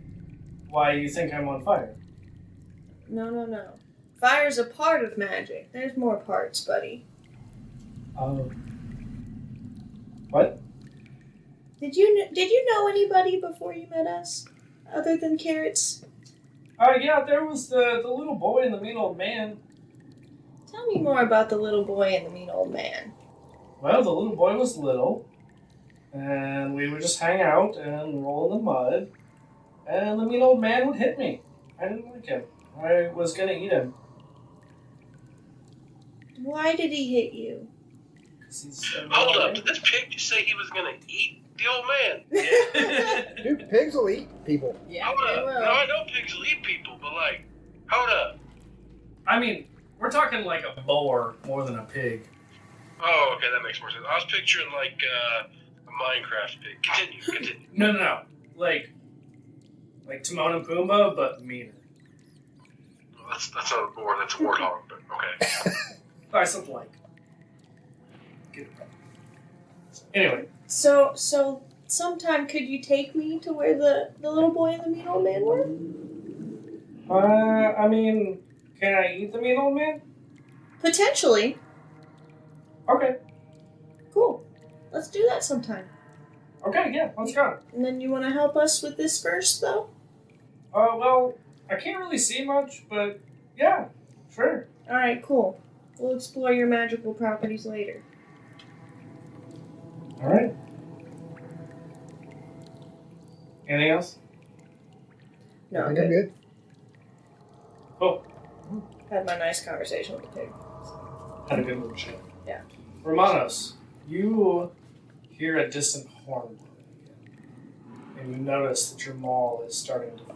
why you think I'm on fire. No. Fire's a part of magic. There's more parts, buddy. Oh. What? Did you know anybody before you met us, other than carrots? Yeah, there was the little boy and the mean old man. Tell me more about the little boy and the mean old man. Well, the little boy was little, and we would just hang out and roll in the mud, and the mean old man would hit me. I didn't like him. I was gonna eat him. Why did he hit you? 'Cause he's a Hold up, boy. did this pig just say he was gonna eat the old man? Dude, pigs will eat people. Yeah, Hold they up. will. No, I know pigs will eat people, but like, hold up. I mean, we're talking like a boar more than a pig. Oh, okay, that makes more sense. I was picturing like a Minecraft pig. Continue. No. Like Timon and Pumbaa, but meaner. Well, that's not a boar, that's a warthog, but okay. Or something like. Get it right. Anyway, So sometime could you take me to where the little boy and the mean old man were? I mean, can I eat the mean old man? Potentially. Okay. Cool. Let's do that sometime. Okay, yeah, let's go. And then you want to help us with this first, though? Well, I can't really see much, but yeah, sure. All right, cool. We'll explore your magical properties later. All right. Anything else? No, I I'm think I'm good. good. Cool. Had my nice conversation with the pig. Had a good little chat. Yeah. Romanos, you hear a distant horn blowing again, and you notice that your maul is starting to fade.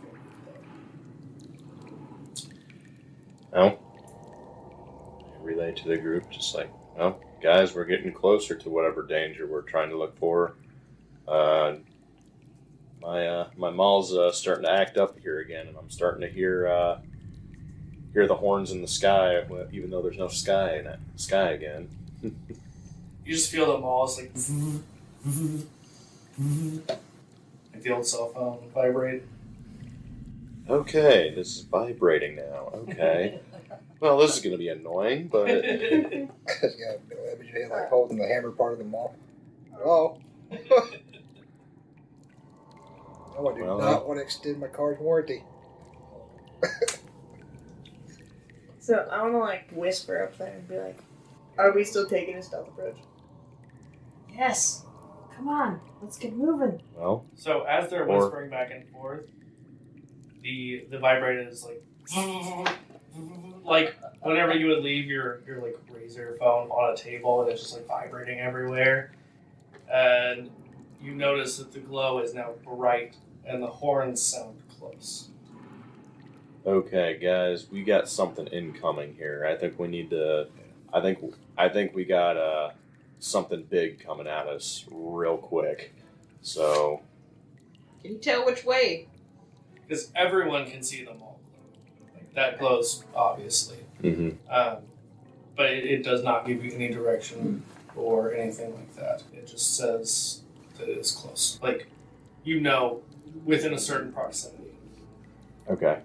Oh. I relay to the group, just like, well, guys, we're getting closer to whatever danger we're trying to look for. My mall's starting to act up here again, and I'm starting to hear the horns in the sky, even though there's no sky in it. Sky again. You just feel the maul is like like the old cell phone vibrate. Okay, this is vibrating now. Okay. Well, this is going to be annoying, but Just got a image of him like holding the hammer part of the mall. Hello? No, I do Well, not want to extend my car's warranty. So I want to like whisper up there and be like, "Are we still taking a stealth approach?" Yes. Come on. Let's get moving. well, So as they're Or- whispering back and forth, the vibrator is like like whenever you would leave your like razor phone on a table and it's just like vibrating everywhere, and you notice that the glow is now bright and the horns sound close. Okay, guys, we got something incoming here. I think we need to. I think we got something big coming at us real quick. So Can you tell which way? Because everyone can see them all. Like, that glows, obviously. But it does not give you any direction or anything like that. It just says that it is close. Like, you know, within a certain proximity. okay,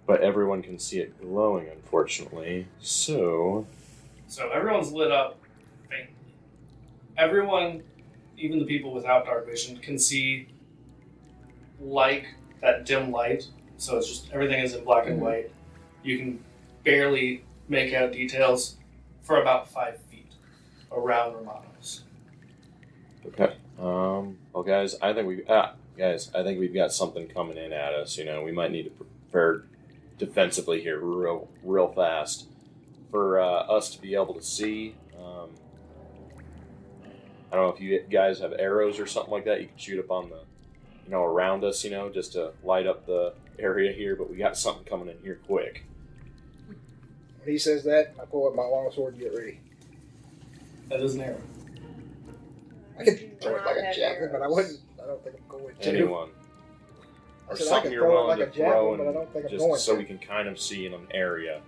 but everyone can see it glowing, unfortunately. So Everyone's lit up faintly. Everyone, even the people without dark vision, can see like that dim light. So it's just everything is in black and white. You can barely make out details for about 5 feet around Romanos. okay. Well, guys, I think we've got something coming in at us. You know, we might need to prepare defensively here, real fast, for us to be able to see. I don't know if you guys have arrows or something like that. You can shoot up on the, around us, just to light up the area here. But we got something coming in here quick. When he says that, I pull up my longsword and get ready. That is an arrow. I could throw it like a javelin, but I wouldn't. I don't think I'm going to. Anyone. I Or said I something could you're throw it willing like a to throw, javelin, but I and don't think I'm just going so to. we can kind of see in an area.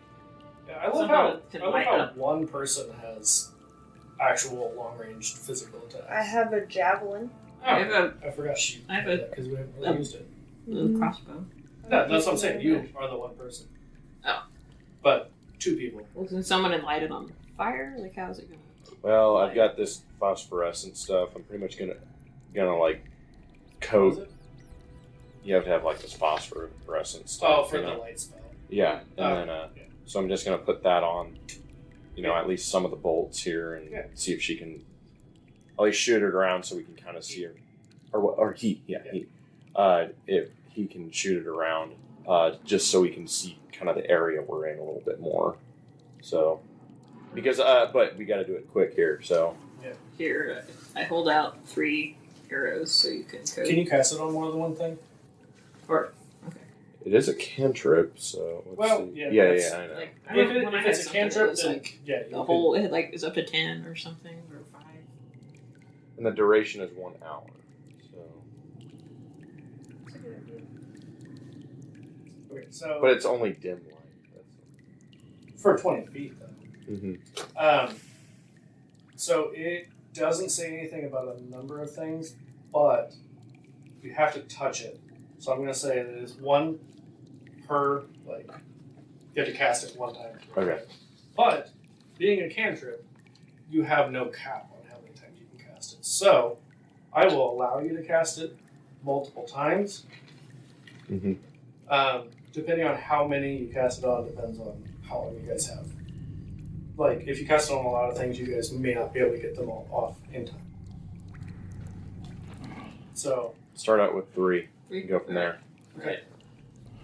Yeah, I love Someone can how light up. one person has actual long-range physical attacks. I have a javelin. I have a I forgot you. I have a- because we haven't really used it. crossbow. No, that's what I'm saying. You are the one person. Oh. But 2 people. Well, can someone light it on fire? Like, how's it going? Well, I've got this phosphorescent stuff. I'm pretty much gonna like coat. You have to have like this phosphorescent stuff. Oh, for the light spell. Yeah, and Oh, then yeah. so I'm just gonna put that on, at least some of the bolts here, and Yeah. see if she can at least shoot it around so we can kind of see her, or he, he, if he can shoot it around, just so we can see kind of the area we're in a little bit more. So, because but we got to do it quick here. So Here, I hold out 3 arrows so you can coat. Can you cast it on more than one thing? Or, it is a cantrip. So let's Well, see. yeah, yeah, that's- I know. like, I If, remember it, when I if had it's a something that cantrip, was then like yeah, the you whole it is up to 10 or something or 5. And the duration is 1 hour. So, That's a good idea. could- Okay, so but it's only dim light. for 20 feet, though. Mm-hmm. So it doesn't say anything about a number of things, but you have to touch it. So I'm going to say that it's 1 per, like, you have to cast it 1 time. Okay. But being a cantrip, you have no cap on how many times you can cast it. So I will allow you to cast it multiple times. Mm-hmm. Depending on how many you cast it on depends on how long you guys have. Like, if you cast it on a lot of things, you guys may not be able to get them all off in time. So, Start out with 3. 3? And go from there. okay.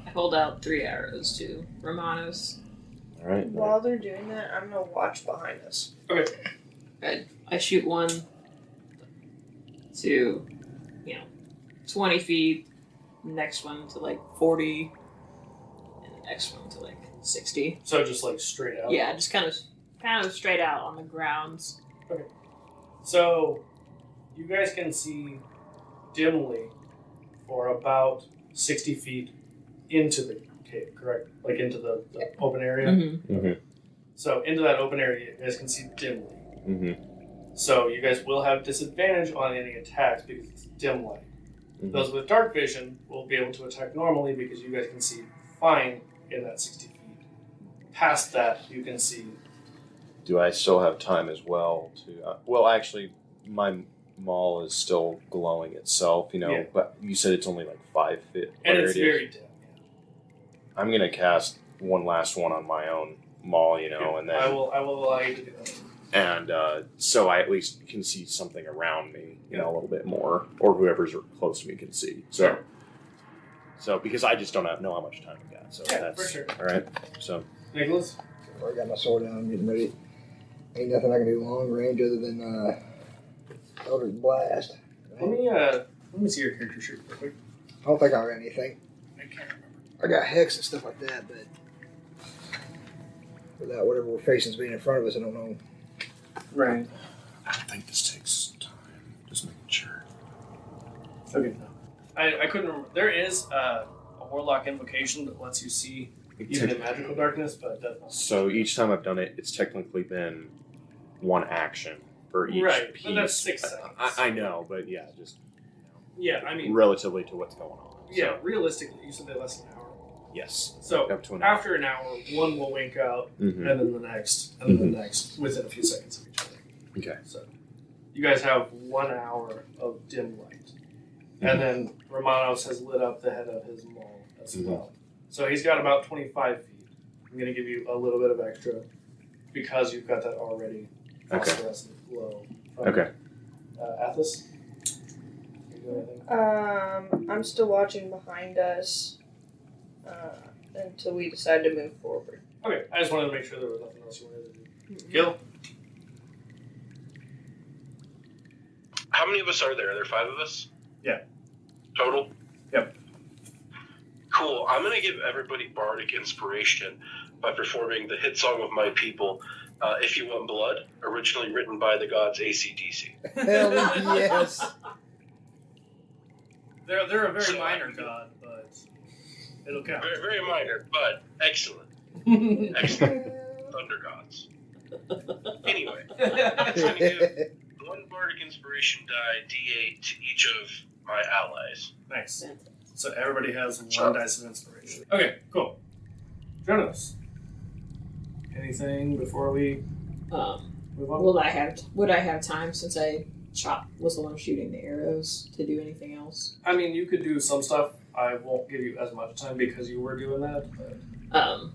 I hold out 3 arrows to Romanos. All right. While they're doing that, I'm gonna watch behind us. I shoot one to, 20 feet, next one to like 40, and the next one to like 60. So just like straight out. Yeah, just kind of straight out on the grounds. So you guys can see dimly for about 60 feet into the cave, correct? Like into the open area? Mm-hmm. Mm-hmm. So into that open area, you guys can see dimly. Mm-hmm. So you guys will have disadvantage on any attacks because it's dim light. Mhm. Those with dark vision will be able to attack normally because you guys can see fine in that 60 feet. Past that, you can see. Do I still have time as well to? Well, actually, my maul is still glowing itself, Yeah. But you said it's only like 5 feet. And it's very dim. I'm gonna cast one last one on my own maul, and then I will allow you to do that. and so I at least can see something around me, a little bit more, or whoever's close to me can see. So because I just don't know how much time we got. So Yeah, that's for sure. all right. So Nicholas? I got my sword down. I'm getting ready. Ain't nothing I can do long range other than Eldritch Blast. Let me see your character sheet real quick. I don't think I got anything. I can't remember. I got Hex and stuff like that, but without whatever we're facing being in front of us, I don't know. Right. I think this takes time. Just making sure. Okay. I couldn't remember. There is a warlock invocation that lets you see even in magical darkness, but that's not. So each time I've done it, it's technically been one action for each Right, piece. but that's 6 seconds. I know, but yeah, just Yeah, I mean, relatively to what's going on. yeah, So, realistically, you said they less than an hour. yes. So Up to an hour. after an hour, one will wink out, Mhm. and then the next, and then the next, within a few seconds of each other. Okay. So you guys have 1 hour of dim light, and then Romanos has lit up the head of his maul as well. So he's got about 25 feet. I'm going to give you a little bit of extra because you've got that already phosphorescent glow. From, Okay. Athos? You doing anything? I'm still watching behind us until we decide to move forward. Okay, I just wanted to make sure there was nothing else you wanted to do. Gil? How many of us are there? Are there 5 of us? Yeah. Total? Yep. Cool. I'm going to give everybody bardic inspiration by performing the hit song of my people, If You Want Blood, originally written by the gods AC/DC. Hell yes. They're a very So, minor god, but it'll count. Very, very minor, but excellent. Excellent. Thunder gods. Anyway, I'm going to give 1 bardic inspiration die, D8, to each of my allies. Nice. So everybody has 1 dice of inspiration. Okay, cool. Jonas, anything before we move on? Would I have time since I was the one shooting the arrows to do anything else? I mean, you could do some stuff. I won't give you as much time because you were doing that, but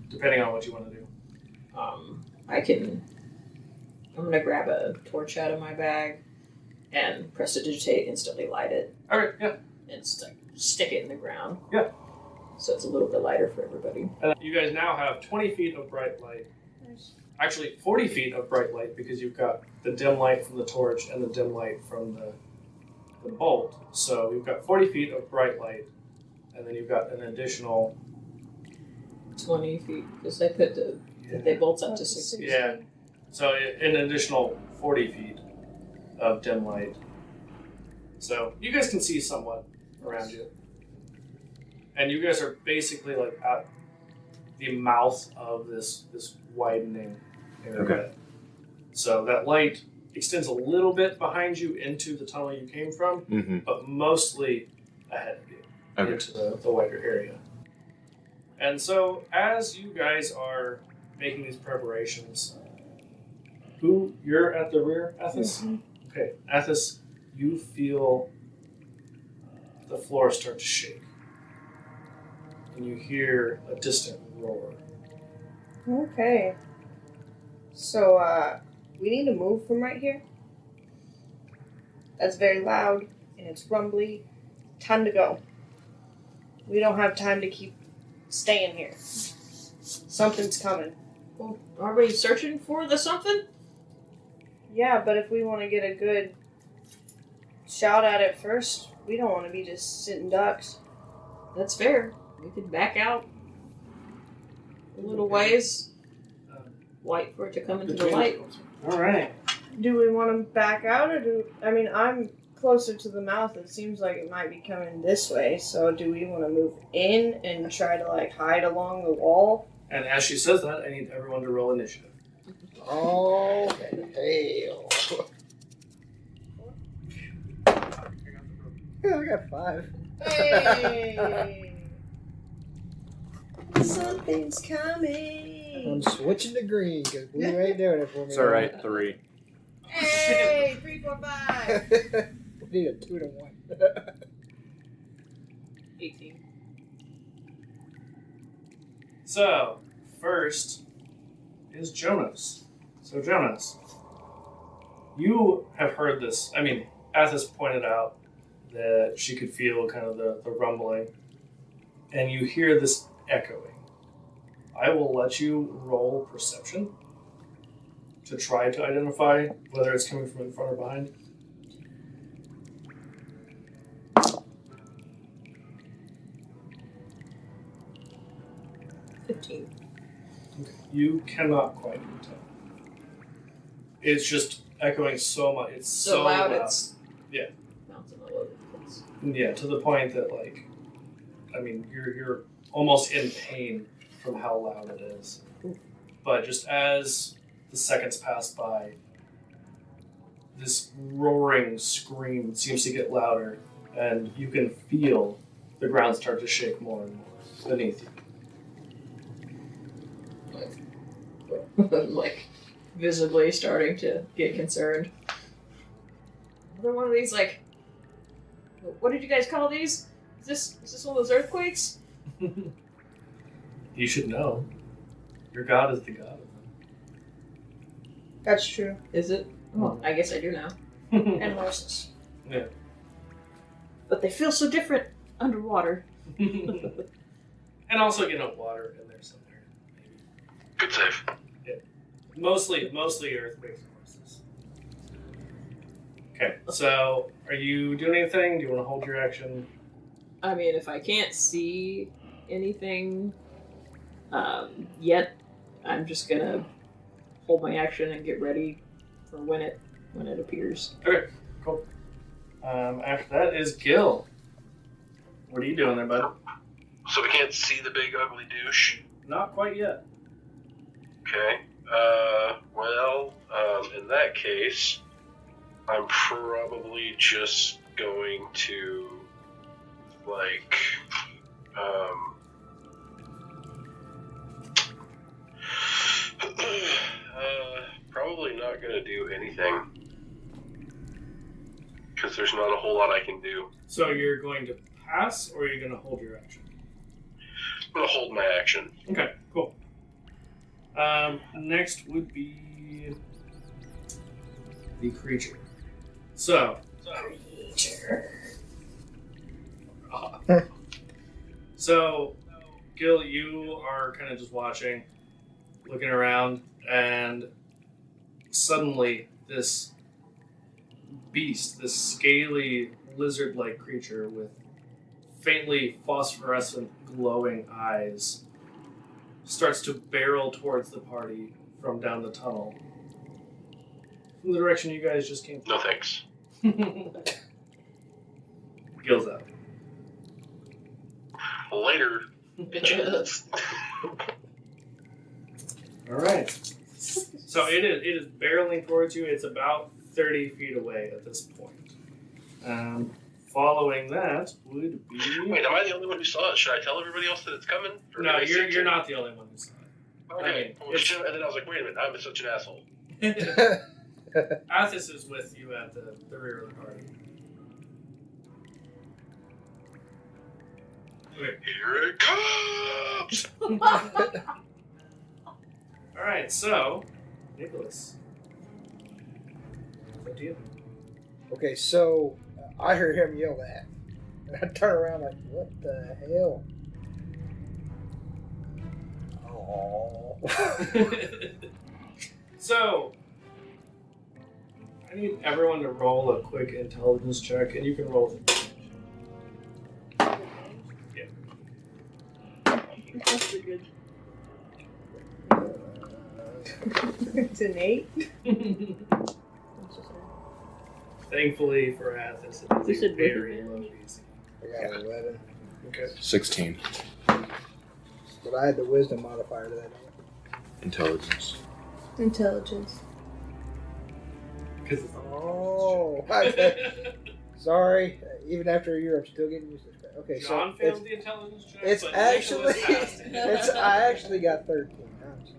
depending on what you want to do. I'm gonna grab a torch out of my bag and prestidigitate, instantly light it, Okay, yeah. and stick it in the ground. Yeah. So it's a little bit lighter for everybody. And you guys now have 20 feet of bright light. Actually, 40 feet of bright light because you've got the dim light from the torch and the dim light from the bolt. So you've got 40 feet of bright light, and then you've got an additional 20 feet, because they put they bolts up to 60. Yeah. So an additional 40 feet of dim light. So you guys can see somewhat around you. And you guys are basically like at the mouth of this widening area. Okay. So that light extends a little bit behind you into the tunnel you came from, but mostly ahead of you into the wider area. And so as you guys are making these preparations, you're at the rear, Athos? Mm-hmm. Okay, Athos, you feel the floor start to shake. And you hear a distant roar. Okay. So, we need to move from right here. That's very loud, and it's rumbly. Time to go. We don't have time to keep staying here. Something's coming. Well, are we searching for the something? Yeah, but if we want to get a good shot at it first, we don't want to be just sitting ducks. That's fair. We could back out a little ways, wait for it to come into the light. All right. Do we want to back out, or I'm closer to the mouth. It seems like it might be coming this way. So do we want to move in and try to hide along the wall? And as she says that, I need everyone to roll initiative. Oh, hell. I got 5. Hey! Something's coming. I'm switching to green because blue ain't doing it for me. It's alright, 3. Hey! 3, 4, 5. We need a 2 to 1. 18. So, first is Jonas. So, Jonas, you have heard this. I mean, Athos pointed out that she could feel kind of the rumbling, and you hear this echoing I will let you roll perception to try to identify whether it's coming from in front or behind. $15. You cannot quite tell. It's just echoing so much. It's so loud. loud. It's Yeah. bouncing all over the place. Yeah, to the point that you're almost in pain from how loud it is. But just as the seconds pass by, this roaring scream seems to get louder, and you can feel the ground start to shake more and more beneath you. Like, visibly starting to get concerned. Another one of these, like, what did you guys call these? Is this one of those earthquakes? You should know. Your god is the god of That's true. Is it? Well, I guess I do now. them. And Moses. Yeah. But they feel so different underwater. And also, water in there somewhere. Maybe. Good save. Mostly earthquakes and horses. Okay, so are you doing anything? Do you want to hold your action? I mean, if I can't see anything yet, I'm just gonna hold my action and get ready for when it appears. Okay, cool. After that is Gil. What are you doing there, bud? So we can't see the big ugly douche. Not quite yet. Okay. In that case, I'm probably just going to, probably not going to do anything. Because there's not a whole lot I can do. So you're going to pass, or are you going to hold your action? I'm going to hold my action. Okay, cool. Next would be the creature. So, so Gil, you are kind of just watching, looking around, and suddenly this beast, this scaly lizard-like creature with faintly phosphorescent glowing eyes, starts to barrel towards the party from down the tunnel. From the direction you guys just came No thanks. from. Gil's out. Later, bitches. Alright. So it is barreling towards you. It's about 30 feet away at this point. Following that would be... Wait, am I the only one who saw it? Should I tell everybody else that it's coming? Or No, can I say it you're too? not the only one who saw it. Okay. I mean, Well, and then I was like, wait a minute, I'm such an asshole. Athos is with you at the rear of the party. Okay. Here it comes! Alright, so, Nicholas. It's up to you. Okay, so I heard him yell that. And I turn around like, what the hell? Oh. So, I need everyone to roll a quick intelligence check, and you can roll with advantage. That's pretty good. It's an 8. Thankfully for Athos, it You is a said very with low advantage. DC. I got 11. Okay. 16. But I had the wisdom modifier to that. Intelligence. Intelligence. Because it's Oh, okay. Sorry. Even after a year, I'm still getting used to this. Okay, John so failed the intelligence check, it's but actually Nicholas passed it. I actually got 13. I'm sorry.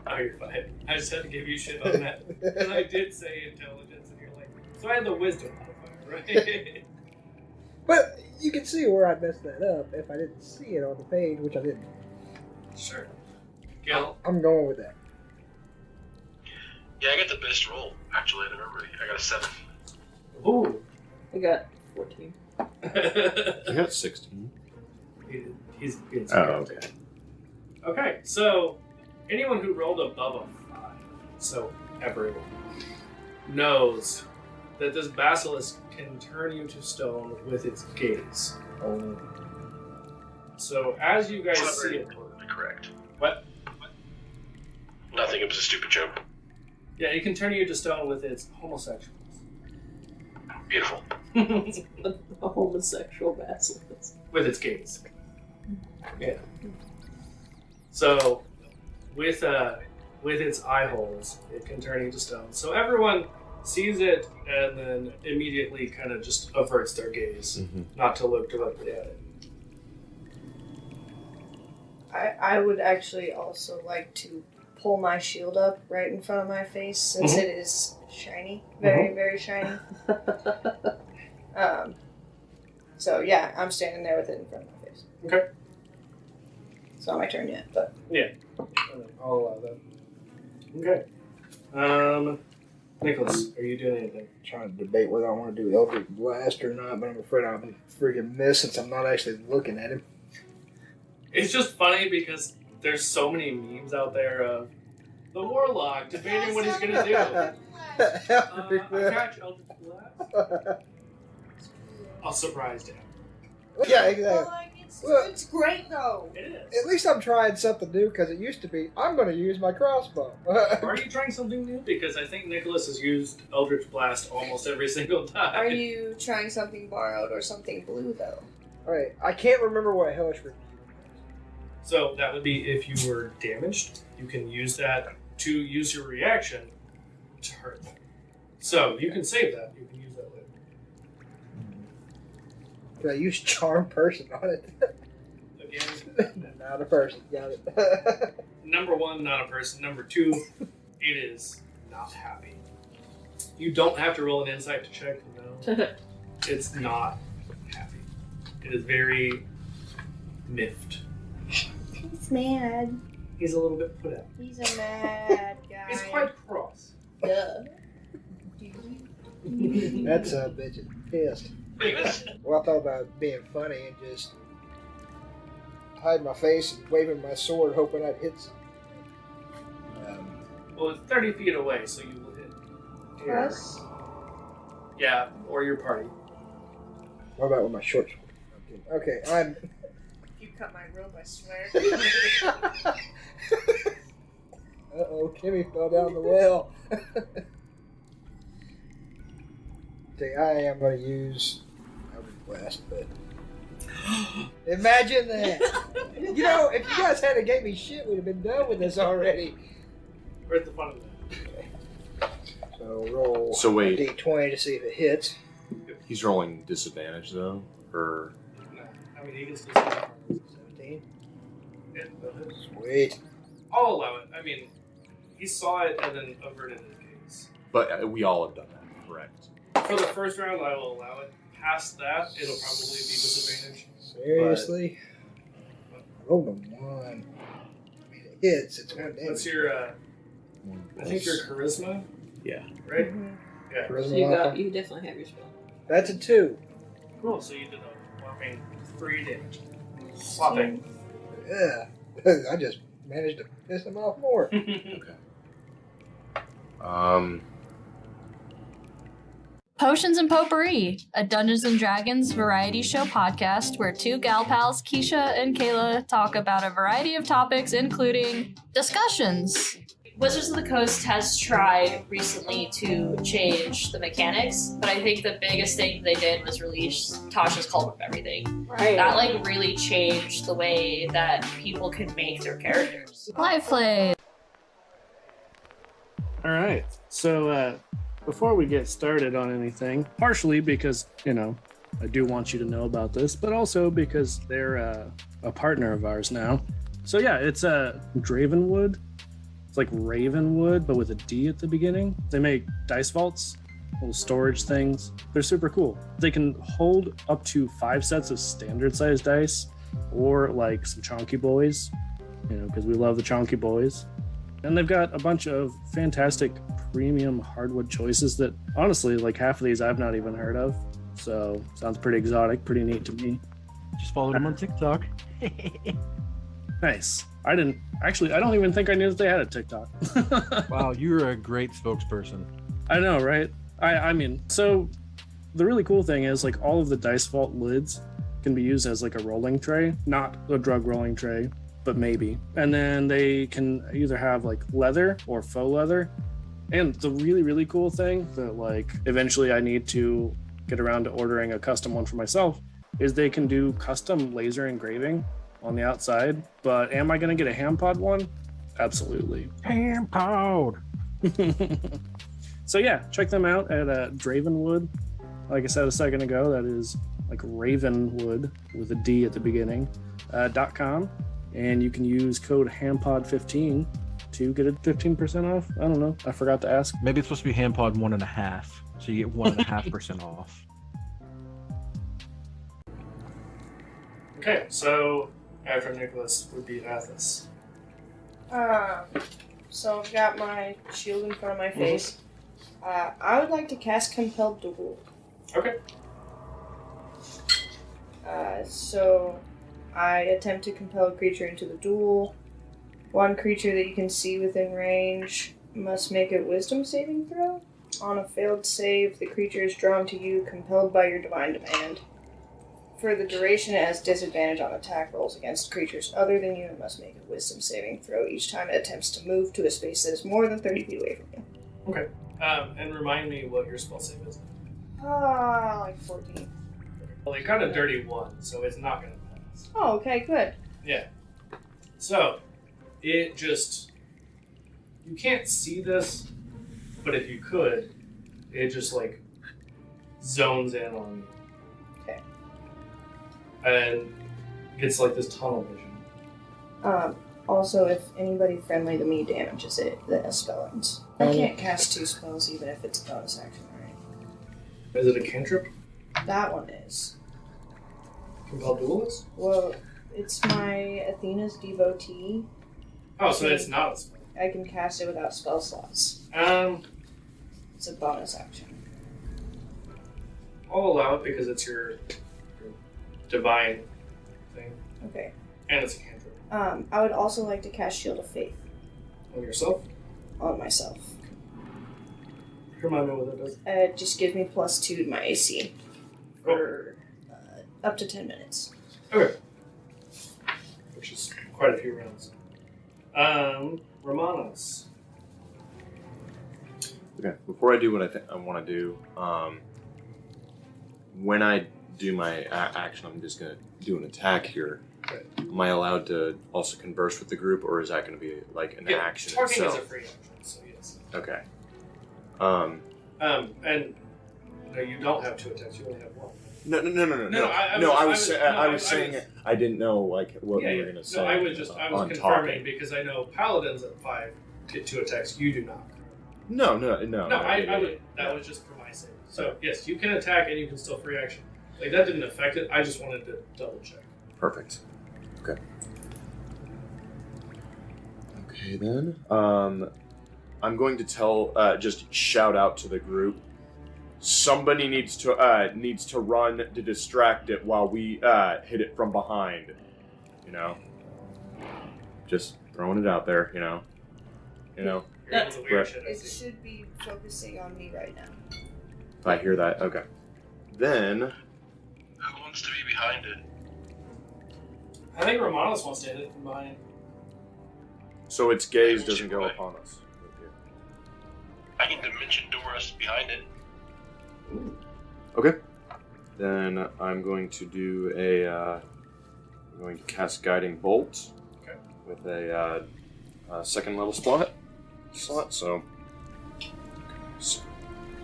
Oh, you're fine. I just had to give you shit on that. And I did say intelligence, and you're like, so I had the wisdom modifier, right? But you can see where I messed that up if I didn't see it on the page, which I didn't. Sure. Gil. I'm going with that. Yeah, I got the best roll, actually, I remember. I got a 7. Ooh. I got 14. I got 16. He's Oh, okay. Okay, so anyone who rolled above a 5, so everyone, knows that this basilisk can turn you to stone with its gaze. Oh. So as you guys It's not see very it, politically correct. what? Nothing. It was a stupid joke. Yeah, it can turn you to stone with its homosexuals. Beautiful. A homosexual basilisk. With its gaze. Yeah. So, with its eye holes, it can turn you to stone. So everyone sees it and then immediately kind of just averts their gaze, not to look directly at it. I would actually also like to pull my shield up right in front of my face since it is shiny, very, very shiny. So yeah, I'm standing there with it in front of my face. Okay. It's not my turn yet, but I'll allow that. Okay. Nicholas, are you doing anything? Trying to debate whether I want to do Eldritch Blast or not, but I'm afraid I'll freaking miss since I'm not actually looking at him. It's just funny because there's so many memes out there of the warlock debating what he's gonna do. I catch Eldritch Blast. I'll surprise him. Yeah, exactly. like, it's great though. It is. At least I'm trying something new because it used to be I'm going to use my crossbow. Are you trying something new? Because I think Nicholas has used Eldritch Blast almost every single time. Are you trying something borrowed or something blue though? All right, I can't remember what Hellish Review. So that would be if you were damaged, you can use that to use your reaction to hurt them. So you can save that. You can use that later. Can I use Charm Person on it? Again, Not a person. Got it. number 1, not a person. Number 2, it is not happy. You don't have to roll an insight to check. No, it's not happy. It is very miffed. He's mad. He's a little bit put out. He's a mad guy. He's quite cross. Duh. That's a bitch is pissed. Well, I thought about being funny and just hide my face and waving my sword, hoping I'd hit something. Well, it's 30 feet away, so you will hit. Us? Yeah, or your party. What about with my short sword? Okay, I'm. You cut my rope, I swear. Uh-oh, Kimmy fell down the well. See, I am going to use Eldritch Blast, but imagine that. You know, if you guys hadn't gave me shit, we'd have been done with this already. Where's the fun of that? So roll So wait. a d20 to see if it hits. He's rolling disadvantage though, or No, I mean, he can still 17. Yeah, Sweet. I'll allow it. I mean, he saw it and then averted his gaze. but we all have done that, correct? For the first round, I will allow it. Past that, it'll probably be disadvantage. Seriously? I rolled a 1. I mean, it hits. It's 1 damage. What's your, I think your charisma, Yeah. right? Mhm. Yeah. Charisma So you modifier? you definitely have your spell. That's a 2. Cool, so you did a whopping 3 damage. Whopping. Yeah. I just managed to piss him off more. Potions and Potpourri, a Dungeons and Dragons variety show podcast where two gal pals, Keisha and Kayla, talk about a variety of topics, including discussions. Wizards of the Coast has tried recently to change the mechanics, but I think the biggest thing they did was release Tasha's Cult of Everything. Right. That really changed the way that people can make their characters. Live play. All right. So before we get started on anything, partially because, I do want you to know about this, but also because they're a partner of ours now. So yeah, it's Dravenwood. It's like Ravenwood, but with a D at the beginning. They make dice vaults, little storage things. They're super cool. They can hold up to 5 sets of standard sized dice or like some chonky boys, because we love the chonky boys. And they've got a bunch of fantastic premium hardwood choices that honestly, like half of these I've not even heard of. So sounds pretty exotic, pretty neat to me. Just followed him on TikTok. Nice. I don't even think I knew that they had a TikTok. Wow, you're a great spokesperson. I know, right? I mean, so the really cool thing is like all of the Dice Vault lids can be used as like a rolling tray, not a drug rolling tray, but maybe. And then they can either have like leather or faux leather. And the really, really cool thing that like eventually I need to get around to ordering a custom one for myself is they can do custom laser engraving on the outside. But am I going to get a hand pod one? Absolutely. Hand pod. So yeah, check them out at Dravenwood. Like I said a second ago, that is like Ravenwood with a D at the beginning, .com. And you can use code HAMPOD15 to get it 15% off. I don't know. I forgot to ask. Maybe it's supposed to be hand pod 1.5, so you get 1.5% off. Okay, so after Nicholas would be Athos. So I've got my shield in front of my face. I would like to cast Compelled Duel. Okay. So I attempt to compel a creature into the duel. One creature that you can see within range must make a wisdom saving throw. On a failed save, the creature is drawn to you, compelled by your divine demand. For the duration, it has disadvantage on attack rolls against creatures other than you and must make a wisdom saving throw each time it attempts to move to a space that is more than 30 feet away from you. Okay. And remind me what your spell save is. Like 14. Well, you got a dirty 1, so it's not going to pass. Oh, okay, good. Yeah. So, it just... You can't see this, but if you could, it just, like, zones in on you. Okay. And gets, like, this tunnel vision. Also, if anybody friendly to me damages it, then a spell ends. I can't cast 2 spells even if it's a bonus action, right? Is it a cantrip? That one is. Compelled Duelist? Well, it's my Athena's Devotee. Oh, so it's not a spell. I can cast it without spell slots. It's a bonus action. I'll allow it because it's your divine thing. Okay. And it's a cantrip. I would also like to cast Shield of Faith. On yourself? On myself. Remind me what that does. It just gives me +2 to my AC. For up to 10 minutes. Okay. Which is quite a few rounds. Romanos. Okay, before I do what I want to do, when I do my action, I'm just going to do an attack here. Okay. Am I allowed to also converse with the group, or is that going to be like an action talking itself? is a free action, so yes. Okay. And no, you don't have 2 attacks. You only have 1. No. I was saying I didn't know like what you were going to say. No, I was confirming talking. because I know paladins at 5 get 2 attacks. You do not. No. That was just for my sake. So yes, you can attack and you can still free action. Like that didn't affect it. I just wanted to double check. Perfect. Okay. Okay then. I'm going to just shout out to the group. Somebody needs to run to distract it while we hit it from behind. You know. Just throwing it out there. You know. That's a weird shit I It see. should be focusing on me right now. If I hear that, okay. Then. Who wants to be behind it? I think Romanos wants to hit it from behind. So its gaze doesn't go upon us. I can dimension door us behind it. Ooh. Okay. Then I'm going to do I'm going to cast Guiding Bolt. Okay. With a second level slot. So. +5.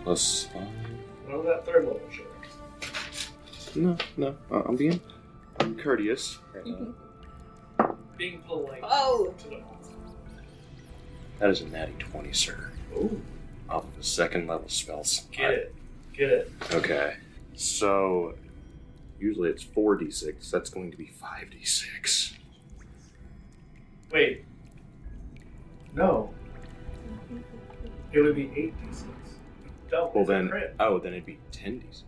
What was that 3rd level shit? No. I'm being courteous. Being polite. Oh! To the monster. That is a natty 20, sir. Ooh. Off of a second level spell slot. Get it. Okay. So, usually it's 4d6. That's going to be 5d6. Wait. No. It would be 8d6. Double. Well It's a then, crit. then it'd be 10d6.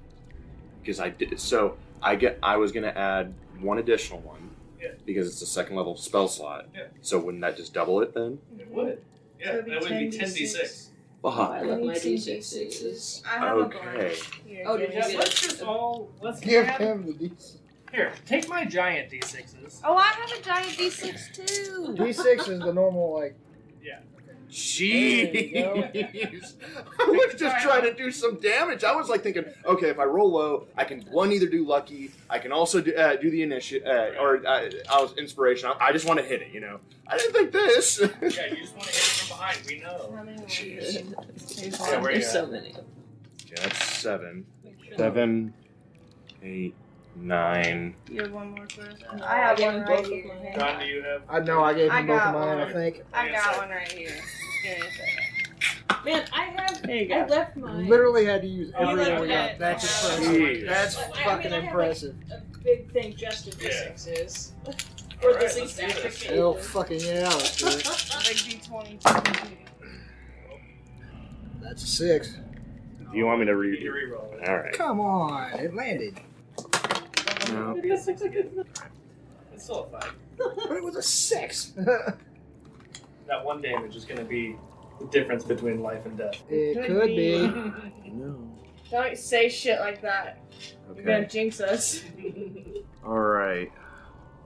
Because I did, so I was going to add one additional one, Yeah. Because it's a second level spell slot. Yeah. So wouldn't that just double it then? It would. Yeah, So it'd be that would be 10d6. 10d6. Oh, Fuck. I love my d6s. I have a Okay. bunch. Here, Oh, give did me you Yeah, get let's just all let's Give grab- him the D6. Here, take my giant d6s. Oh, I have a giant D6 too. D6 is the normal, like, Yeah. Jeez. There I was just trying to do some damage. I was like thinking, okay, if I roll low, I can either do lucky, I can also do the initiate, I was inspiration. I just want to hit it, you know. I didn't think this. Yeah, you just want to hit it from behind. We know. How many more? Jeez. Yeah, where you There's at? so many. Okay, that's 7. 7, 8, 9. You have one more for us? No, I have I gave one him right both of here. my hands. John, do you have? I know I gave I him both of got mine, I one. think. I got one right here. Just give me a second. Man, I have. There you go. I left mine. Literally had to use Oh, everything you we left got. That's it. impressive. Jeez. That's I mean, fucking I have, impressive. Like, a big thing just of Yeah. D6s. All For right, this let's do exact this. occasion. Hell fucking yeah, let's do it. Big D20. That's a 6. Do you want me to You read? need to re-roll it. All right. Come on, it landed. No. It's still a 5. But it was a 6. That one damage is going to be the difference between life and death. It could be. No. Don't say shit like that. You're gonna Okay. jinx us. All right.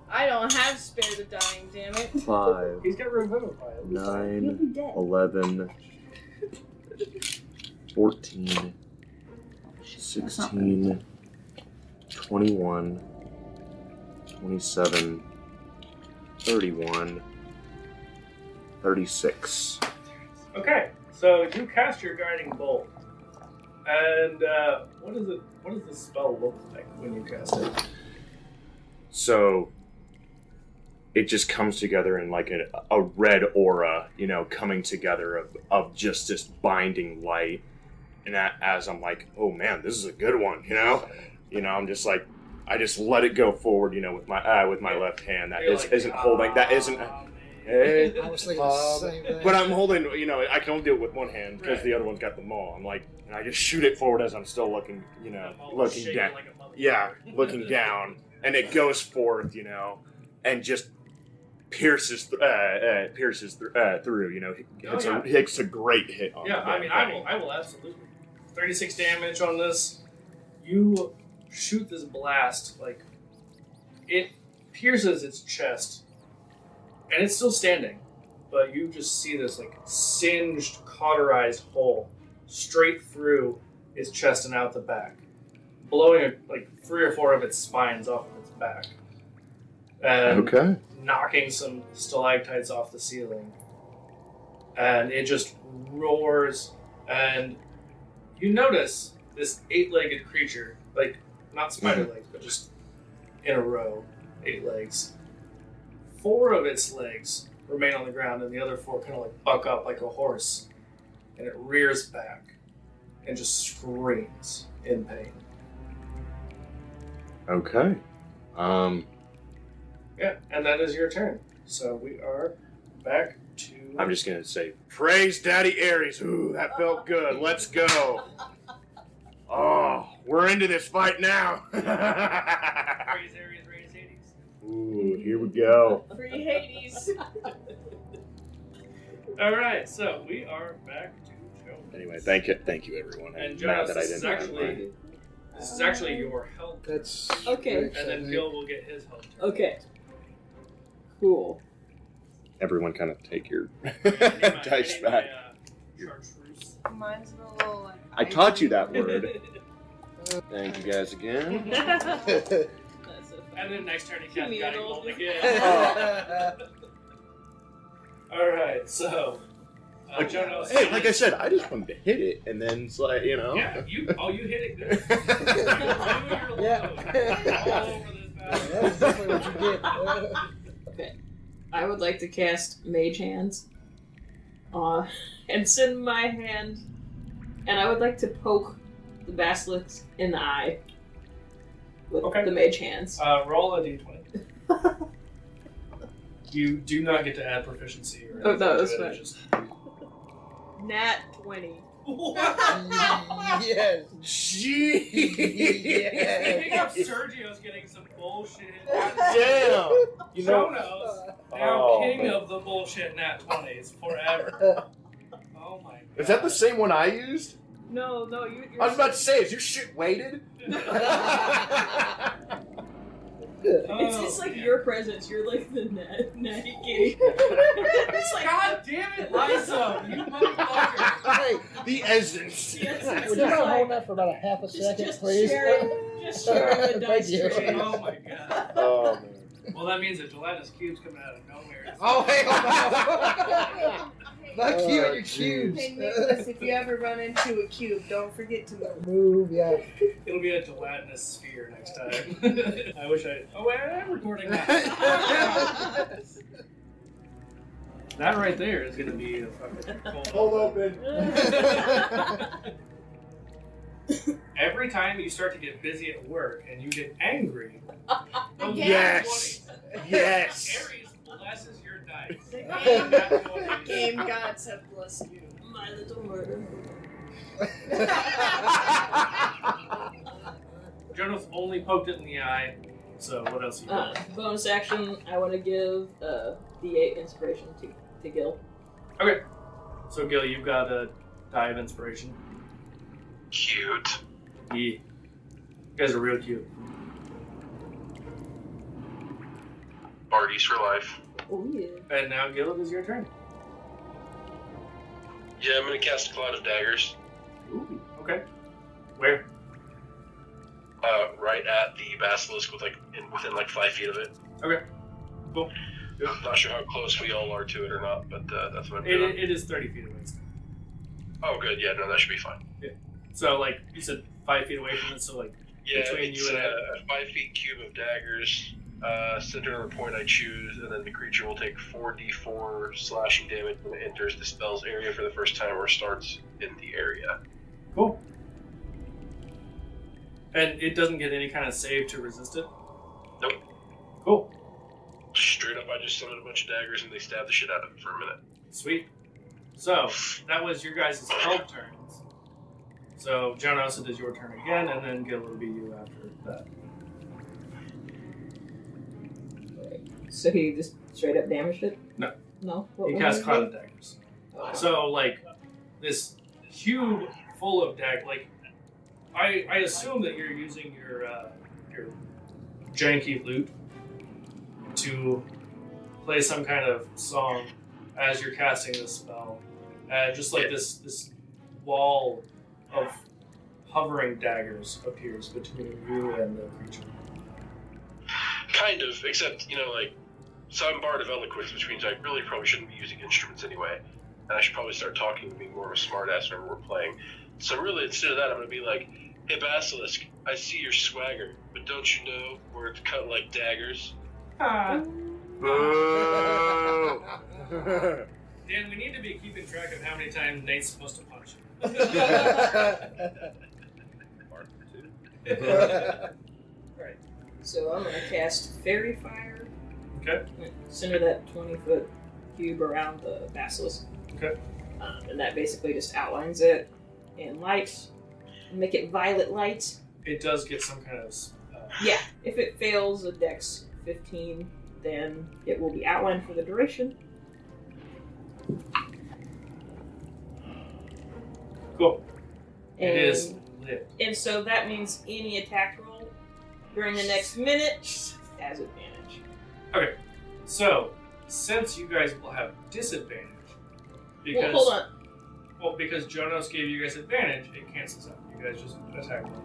I don't have spare the dying, damn it. 5, He's got revivify. 9, 11, 14, 16, 21, 27, 31, 36. Okay, so you cast your guiding bolt, and what does it? What does the spell look like when you cast it? So it just comes together in like a red aura, you know, coming together of just this binding light. And as I'm like, oh man, this is a good one, you know? I'm just like, I just let it go forward, you know, with my left hand. That You're is, like, isn't holding, that isn't, "Oh, man." hey, I was thinking the same thing. but I'm holding, you know, I can only do it with one hand because Right. the other one's got the maul. I'm like, and I just shoot it forward as I'm still looking, you know, That ball is looking shaking down. like a mother- Yeah, looking down, and it goes forth, you know, and just pierces through, you know. Hits a great hit on. Yeah, the I mean, thing. I will absolutely. 36 damage on this. You shoot this blast, like, it pierces its chest, and it's still standing, but you just see this, like, singed, cauterized hole straight through its chest and out the back, blowing, like, 3 or 4 of its spines off of its back. And Okay. knocking some stalactites off the ceiling. And it just roars, and you notice this 8-legged creature, like, not spider legs, but just in a row, 8 legs. 4 of its legs remain on the ground, and the other 4 kind of like buck up like a horse, and it rears back and just screams in pain. Okay. Yeah, and that is your turn. So we are back to. I'm just gonna say, praise Daddy Ares. Ooh, that felt good. Let's go. Oh, we're into this fight now. Praise Ares, raise Hades. Ooh, here we go. Free Hades. All right, so we are back to Jonas. Anyway, thank you, everyone. And I'm Jonas, mad that I this is didn't. actually your health, That's Okay. and then Gil will get his health. turn. Okay. Cool. Everyone, kind of take your I need my- dice I need my, back. Mine's chartreuse. a little like. I taught you that word. Thank you guys again. That's a And then next turn he Give cast me guiding an bolt old- again. All right, so Jonas. Hey, like I said, I just wanted to hit it, and then it's like, you know. Yeah, you hit it good. You were Yeah. all over this That's battle. definitely what you get. Okay. I would like to cast Mage Hands. And send my hand. And I would like to poke the Basilisk in the eye. With Okay. the Mage Hands. Roll a d20. You do not get to add proficiency or Oh, no, anything that's to it, fine. it's just- Nat 20. Yes. Speaking of Yes. Sergio's getting some bullshit. Damn. You know. Jonos, now Oh, king man. of the bullshit nat 20s forever. Oh my god. Is that the same one I used? No, you're. I was about to say, is your shit weighted? It's just like your presence. You're like the natty kitty. It's like, god damn it, Liza, you motherfucker. Hey, The essence. Yes, would you mind holding that for about a half a second, please? sharing the Thank dice you. tray. Oh my god. Oh, man. Well, that means that gelatinous cube's coming out of nowhere. Oh, hell no. Fuck you and your jeez. cubes. Hey Nicholas, if you ever run into a cube, don't forget to move. Move, yeah. It'll be a gelatinous sphere next time. I wish I. Oh, wait, I am recording now. That right there is gonna be a fucking Hold open. Every time you start to get busy at work and you get angry, those Yes. Yes. Aries blesses your dice. The Nat 20s. game gods have blessed you. My little murder. Jonas only poked it in the eye, so what else you got? Bonus action. I want to give D8 inspiration to Gil. Okay. So, Gil, you've got a die of inspiration. Cute. Yeah. You guys are real cute. Parties for life. Oh yeah. And now, Gil, it is your turn. Yeah, I'm gonna cast a cloud of daggers. Ooh. Okay. Where? Right at the basilisk within like 5 feet of it. Okay. Cool. I'm not sure how close we all are to it or not, but that's what I'm doing. It is 30 feet away. Oh, good. Yeah, no, that should be fine. So, like, you said 5 feet away from it, so, like, Yeah, between it's you and it. a 5 feet cube of daggers, centered on the point I choose, and then the creature will take 4d4 slashing damage when it enters the spell's area for the first time or starts in the area. Cool. And it doesn't get any kind of save to resist it? Nope. Cool. Straight up, I just summoned a bunch of daggers and they stabbed the shit out of it for a minute. Sweet. So, that was your guys' 12 turns. So, Jonas, it is your turn again, and then Gil will be you after that. So he just straight up damaged it? No. No? He cast Cloud of Daggers. So, like, this cube full of daggers, like, I assume that you're using your janky lute to play some kind of song as you're casting this spell. Just like this wall of hovering daggers appears between you and the creature. Kind of, except, so I'm Bard of Eloquence, which means I really probably shouldn't be using instruments anyway. And I should probably start talking and being more of a smartass whenever we're playing. So really, instead of that, I'm going to be like, hey, Basilisk, I see your swagger, but don't you know where it's cut like daggers? Boo. Dan, we need to be keeping track of how many times Nate's supposed to punch you. Right. So I'm gonna cast Fairy Fire. Okay. Center that 20-foot cube around the basilisk. Okay. And that basically just outlines it in light. Make it violet light. It does get some kind of... Yeah. If it fails a dex 15, then it will be outlined for the duration. Cool. And, It is lit. And so that means any attack roll during the next minute has advantage. Okay. So, since you guys will have disadvantage, because... Well, hold on. Well, because Jonas gave you guys advantage, it cancels out. You guys just attack roll.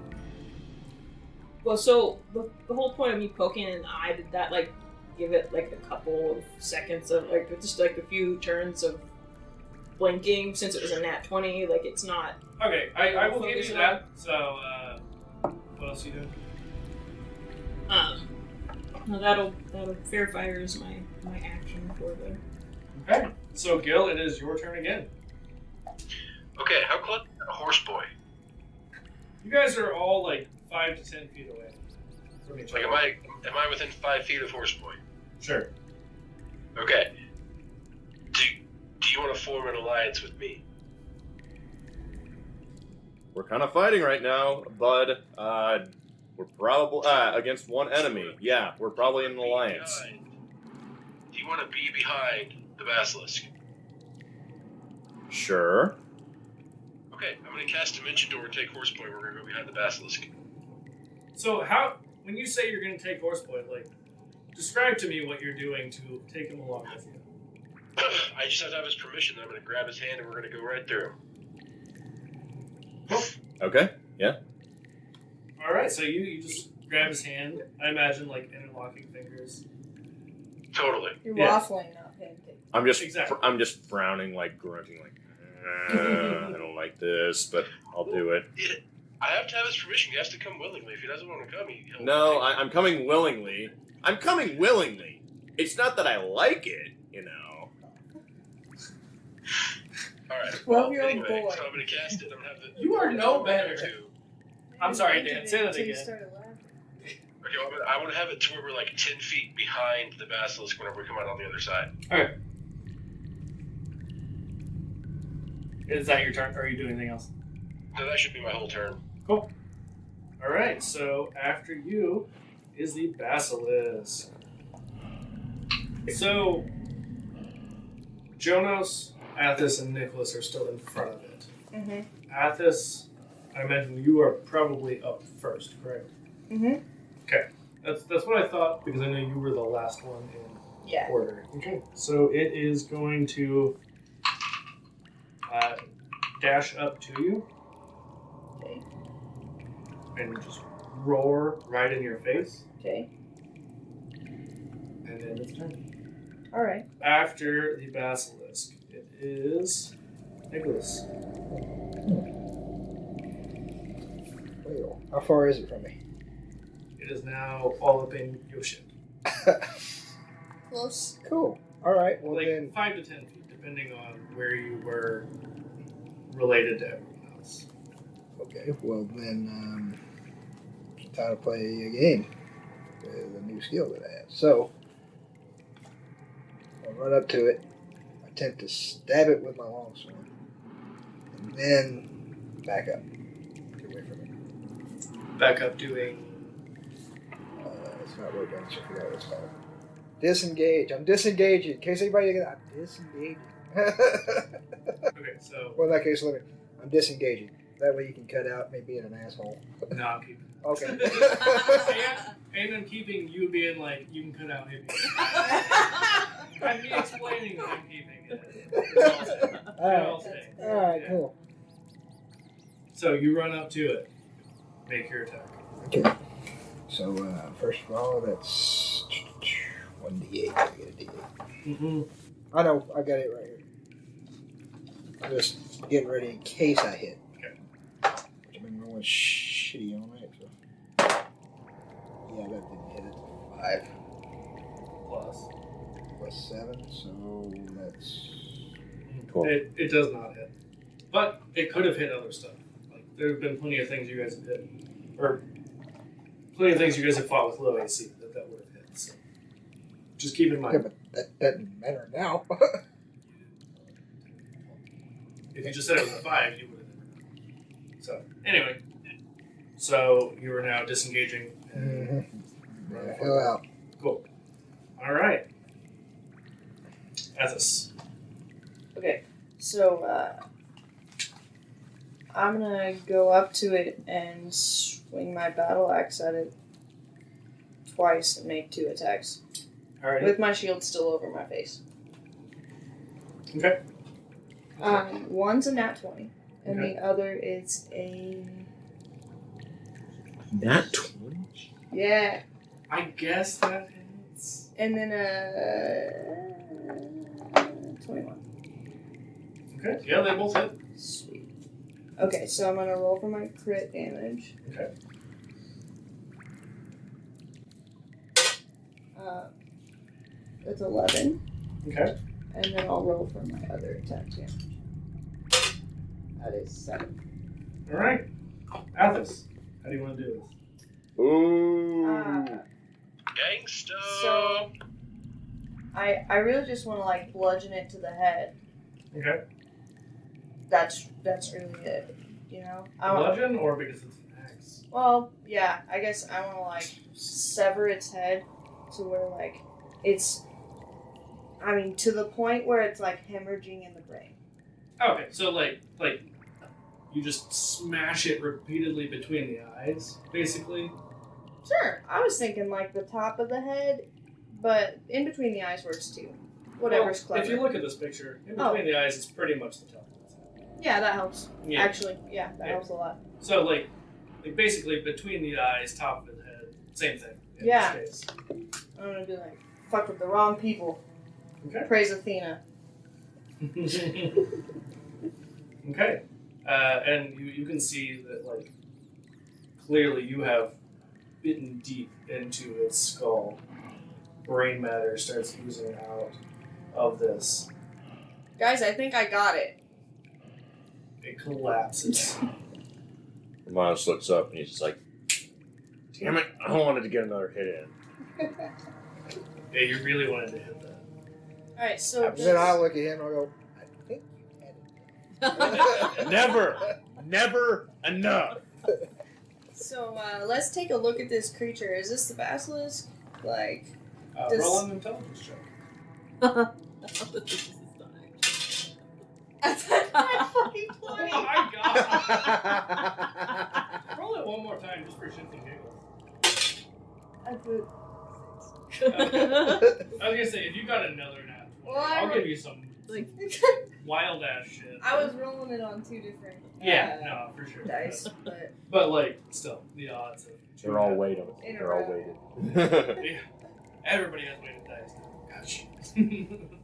Well, so the whole point of me poking in the eye, did that, like, give it, like, a couple of seconds of, like, just, like, a few turns of blinking, since it was a nat 20, like, it's not... Okay, I will give Focus you on- that. So, what else are you doing? No, that'll Fair Fire is my action for the... Okay. So, Gil, it is your turn again. Okay, how close is a horse boy? You guys are all, like, 5 to 10 feet away from each Like, other. am I within 5 feet of horse boy? Sure. Okay. Do you want to form an alliance with me? we're kind of fighting right now, bud. We're probably against one enemy. Yeah, we're probably in an alliance. Do you want to be behind the Basilisk? Sure. Okay, I'm going to cast Dimension Door and take Horse Point. We're going to go behind the Basilisk. So when you say you're going to take Horse Point, like, describe to me what you're doing to take him along with you. I just have to have his permission. I'm going to grab his hand and we're going to go right through him. Okay. Yeah. All right, so you just grab his hand. I imagine like interlocking fingers. Totally. You're Yeah. waffling, not pancake. Exactly. I'm just frowning, like grunting, like I don't like this, but I'll do it. I have to have his permission. He has to come willingly. If he doesn't want to come, he'll No, I'm coming willingly. I'm coming willingly. It's not that I like it, you know. All right. 12-year-old anyway, boy. So I'm going to cast it. I'm going to have the. You are no better. Two. I'm sorry, Dan. Say that Until you again. started laughing. Okay, well, I want to have it to where we're like 10 feet behind the Basilisk whenever we come out on the other side. Okay. Is that your turn, or are you doing anything else? No, that should be my whole turn. Cool. All right. So after you is the Basilisk. So Jonas, Athos, and Nicholas are still in front of it. Mm-hmm. Athos, I imagine you are probably up first, correct? Mm-hmm. Okay. That's what I thought because I know you were the last one in Yeah. order. Okay. So it is going to dash up to you. Okay. And just roar right in your face. Okay. And then it's turn. All right. After the Basilisk, it is Nicholas. Well, how far is it from me? It is now all up in your ship. Close. Cool. All right. Well Like then, 5 to 10 feet, depending on where you were related to everyone else. okay. Well then, it's time to play a game with a new skill that I have. So I'll run up to it, attempt to stab it with my longsword, and then back up, get away from it. Back up doing. It's not word damage. I forgot what it's called. Disengage. I'm disengaging. In case anybody get, I'm disengaging. Okay, so. Well, in that case, I'm disengaging. That way you can cut out me being an asshole. No, I'm keeping. Okay. And I'm keeping you being like, you can cut out maybe. I'm explaining that I'm keeping it. All right. Yeah. Cool. So you run up to it. Make your attack. Okay. So first of all, that's 1d8. I get a d8. Mm-hmm. I know. I got it right here. I'm just getting ready in case I hit. Okay. Which I've been rolling shitty on it. So. Yeah, that didn't hit it. 5 plus 7, so that's 12. It does not hit. But it could have hit other stuff. Like there have been plenty of things you guys have hit. Or plenty of things you guys have fought with low AC that would have hit. So just keep in mind. Yeah, but that doesn't matter now. If you just said it was a 5, you would have. So anyway. So you are now disengaging and Yeah, hell out. Cool. Alright. Athos. Okay. So I'm gonna go up to it and swing my battle axe at it twice and make 2 attacks. Alright. With my shield still over my face. Okay. One's a nat 20, and Okay. the other is a Nat 20? yeah, I guess that hits. and then a 21. Okay. Yeah, they both hit. Sweet. Okay, so I'm gonna roll for my crit damage. Okay. That's 11, Okay. and then I'll roll for my other attack damage. That is 7. Alright. Athos, how do you want to do this? Ooh. Gangsta. So I really just want to bludgeon it to the head. Okay. That's really it. You know, I want. Bludgeon or because it's an axe? Well, yeah, I guess I want to like sever its head to where like it's. I mean, to the point where it's like hemorrhaging in the brain. Okay, so like you just smash it repeatedly between the eyes, basically. Sure, I was thinking like the top of the head, but in between the eyes works too. Whatever's Well, clever. if you look at this picture, in between the eyes, it's pretty much the top of his head. Yeah, that helps. Yeah. Actually, yeah, that helps a lot. So like basically between the eyes, top of his head, same thing. In Yeah. This case. I'm gonna be like, fuck with the wrong people. Okay. Praise Athena. Okay. And you can see that, like, clearly you have bitten deep into its skull. Brain matter starts oozing out of this. Guys, I think I got it. It collapses. Romanos looks up and he's just like, damn it, I wanted to get another hit in. Yeah, you really wanted to hit that. Alright, so. And then I look at him and I go, I think you had it. Never enough. So, let's take a look at this creature. Is this the basilisk? Like. Roll an intelligence check. That's my fucking Oh 20. my god! Roll it one more time just for shits and giggles. That's it. I was gonna say, if you got another nat 20, Well, I'll give you some Like, wild ass shit. I was rolling it on two different no, for sure. dice, but But like, still, the odds of They're all weighted. In a They're all row. weighted. Yeah. Everybody has weighted dice. Gosh.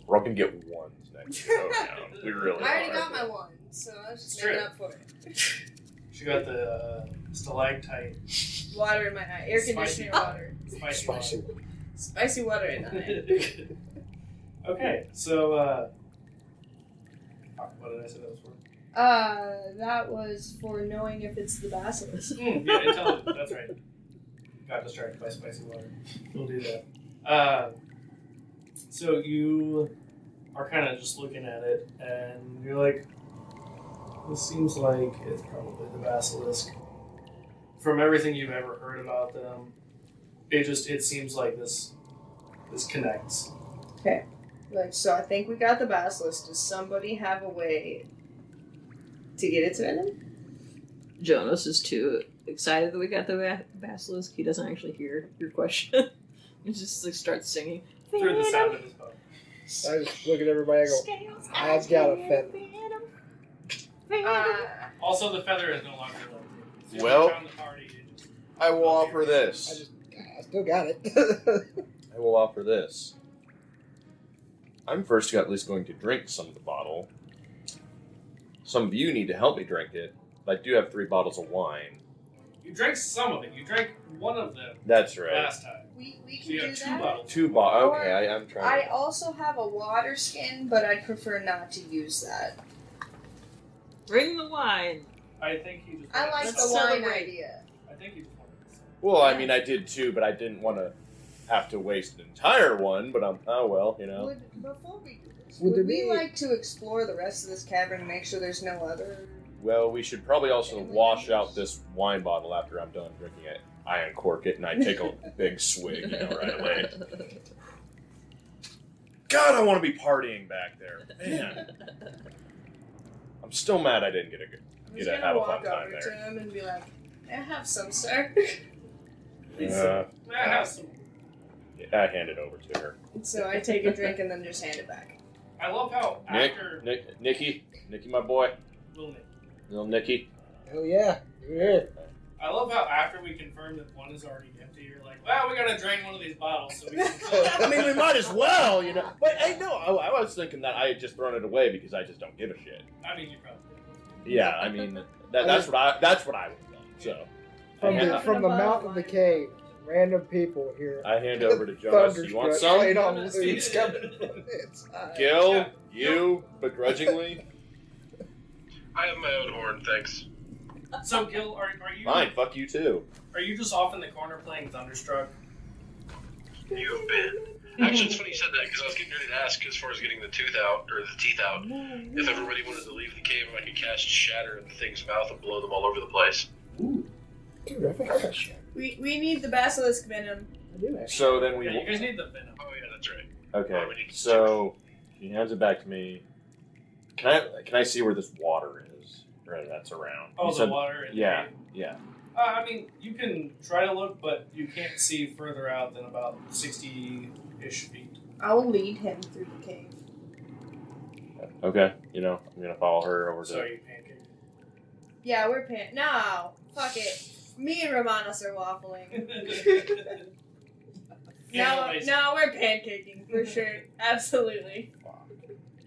We're all gonna get ones next go down. We really I already are. got my one, so I was just It's making true. up for it. She got the stalactite. Water in my eye, air Spicy. conditioner water, Spicy. Spicy. spicy water in my eye. Okay, so, what did I say that was for? That was for knowing if it's the basilisk. Yeah, intelligence. That's right. Got distracted by spicy water. We'll do that. So you are kind of just looking at it, and you're like, this seems like it's probably the basilisk. From everything you've ever heard about them, it seems like this connects. Okay. Like, so I think we got the basilisk. Does somebody have a way to get its venom? Jonas is too excited that we got the basilisk. He doesn't actually hear your question. He just like starts singing. Through the sound of his phone. I just look at everybody and go, I've got a feather. Also, the feather is no longer like it. Well, Found the party, it just- I will offer this. I still got it. I will offer this. I'm first at least going to drink some of the bottle. Some of you need to help me drink it. I do have 3 bottles of wine. You drank some of it. You drank one of them That's right. last time. We So can you do have 2 that. bottles. 2 bottles. Okay, I'm I trying. also have a water skin, but I'd prefer not to use that. Bring the wine. I think he just. I wanted like to the sell- wine celebrate. idea. I think he just wanted to sell. Well, I mean, I did too, but I didn't want to have to waste an entire one. But oh well, you know. Before we do this, Would would there we be- like to explore the rest of this cavern and make sure there's no other? Well, we should probably also wash out this wine bottle after I'm done drinking it. I uncork it and I take a big swig, right away. God, I want to be partying back there, man. I'm still mad I didn't get I'm just to gonna have a walk fun time over to there. him and be like, "May I have some, sir?" May I have some? I hand it over to her. So I take a drink and then just hand it back. I love how after Nicky, my boy, Little Nick. little Nicky. Hell yeah. You're here. I love how after we confirm that one is already empty, you're like, well, we gotta drain one of these bottles so we can. I mean, we might as well, you know. But hey, no, I was thinking that I had just thrown it away because I just don't give a shit. I mean, you probably did. Yeah, I mean, that's what I would have done. So From the mouth of the cave, random people here. I hand over to Jonas. You want some? Right on loose coming from inside. Gil, you begrudgingly. I have my own horn, thanks. So, Gil, are you? Fine, fuck you too. Are you just off in the corner playing Thunderstruck? You have been Actually, it's funny you said that because I was getting ready to ask as far as getting the teeth out, if everybody wanted to leave the cave, I could cast Shatter in the thing's mouth and blow them all over the place. Dude, I think I got shit. We need the Basilisk venom. I do actually. So then we. Yeah, you guys need the venom. Oh yeah, that's right. Okay. we need So she hands it back to me. Can I see where this water is? Or that's around. Oh, You the said- water. In Yeah. the cave? Yeah. I mean, you can try to look, but you can't see further out than about 60-ish feet. I will lead him through the cave. Okay. I'm gonna follow her over to. So are you pancake? Yeah, we're No, fuck it. Me and Romanos are waffling. Anyways. No, we're pancaking for sure. Absolutely.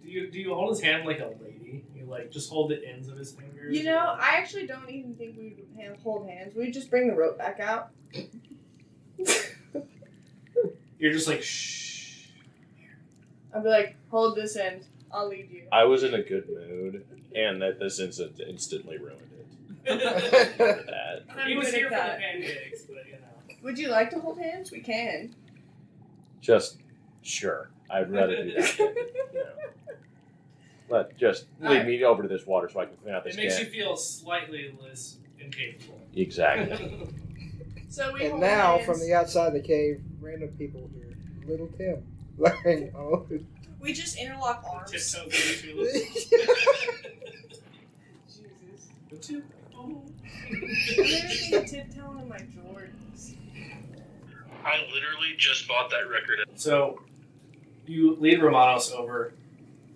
Do you hold his hand like a lady? You just hold the ends of his fingers? You know, I actually don't even think we would hold hands. We just bring the rope back out. You're just like shh. I'll be like, hold this end. I'll lead you. I was in a good mood, and that this incident instantly ruined it. That. I'm He was good here at for the that. pancakes, but you know. Would you like to hold hands? We can. Just sure. I'd rather do that. But just lead me over to this water so I can clean out this It makes can. you feel slightly less incapable. Exactly. So we And hold now, hands. from the outside the cave, random people hear Little Tim. Like, oh. We just interlock arms. Tiptoe through the tulips. Jesus. The tip- oh. I'm everything tiptoeing in my Jordans. I literally just bought that record. So you lead Romanos over,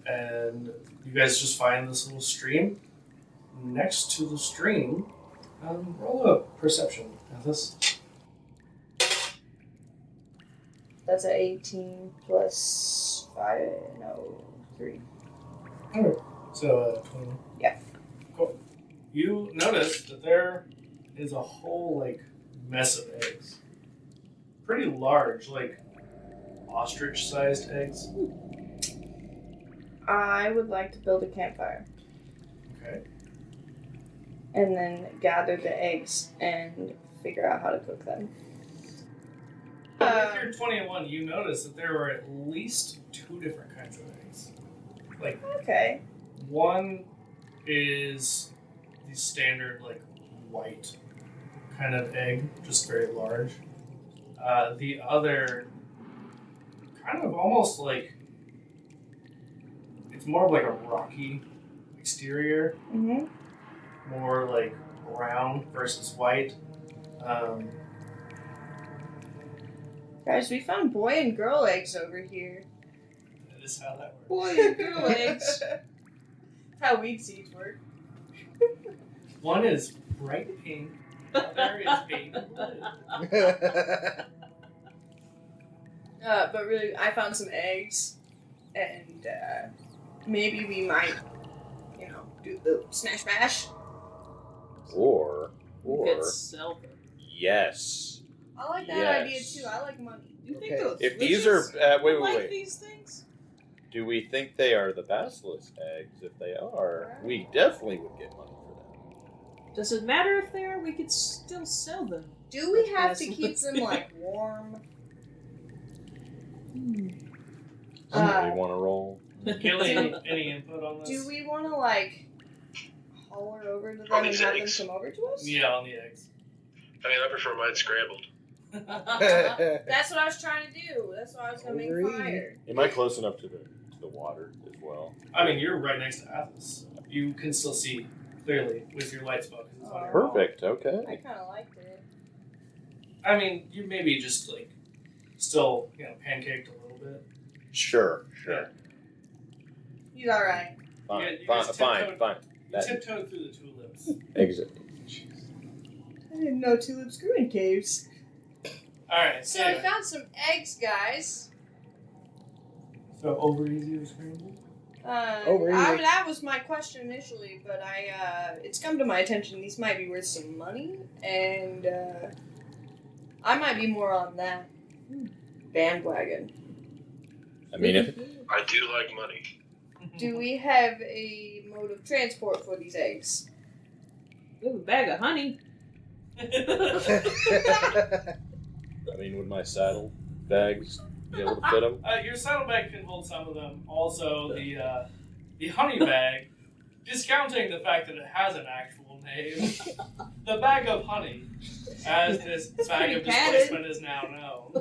and you guys just find this little stream. Next to the stream, roll a perception. Now this. That's an 18 plus 5. No, 3. Alright. So 20. Yeah. Cool. You notice that there is a whole mess of eggs. Pretty large, ostrich-sized eggs. I would like to build a campfire Okay. and then gather the eggs and figure out how to cook them. With your 21, you notice that there were at least 2 different kinds of eggs. Okay. One is the standard, white kind of egg, just very large. The other, kind of almost it's more of a rocky exterior, Mm-hmm. more brown versus white. Guys, we found boy and girl eggs over here. That is how that works. Boy and girl eggs. That's how weed seeds work. One is bright pink, the other is baby blue. But really, I found some eggs, and maybe we might, do the smash bash. Or You could sell them. yes. I like that Yes. idea too. I like money. You think Okay. those If these are witches wait, like wait. these things? Do we think they are the basilisk eggs? If they are, we definitely would get money for them. Does it matter if they are? We could still sell them. Do we have to Yes. keep them warm? Somebody want to roll? Gilly, any input on this? Do we want to holler over to them On and these have them eggs? come over to us? Yeah, on the eggs. I mean, I prefer mine scrambled. That's what I was trying to do. That's why I was gonna make Agreed. fire. Am I close enough to the water as well? I mean, you're right next to Athos. You can still see clearly with your light spell. 'Cause it's on your wall. Perfect. I Okay. kind of liked it. I mean, you maybe just still pancaked a little bit. Sure. He's all right. Fine. You Fine. guys Fine. tiptoed- Fine. You That tiptoed through the tulips. exit. I didn't know tulips grew in caves. All right. So anyway. I found some eggs, guys. So over easy or scrambled? Over easy. That was my question initially, but it's come to my attention these might be worth some money, and I might be more on that bandwagon. I mean, if I do like money. Do we have a mode of transport for these eggs? We have a bag of honey. I mean, would my saddle bags be able to fit them? Your saddlebag can hold some of them. Also, the honey bag, discounting the fact that it has an actual name, the bag of honey, as this bag of displacement is now known.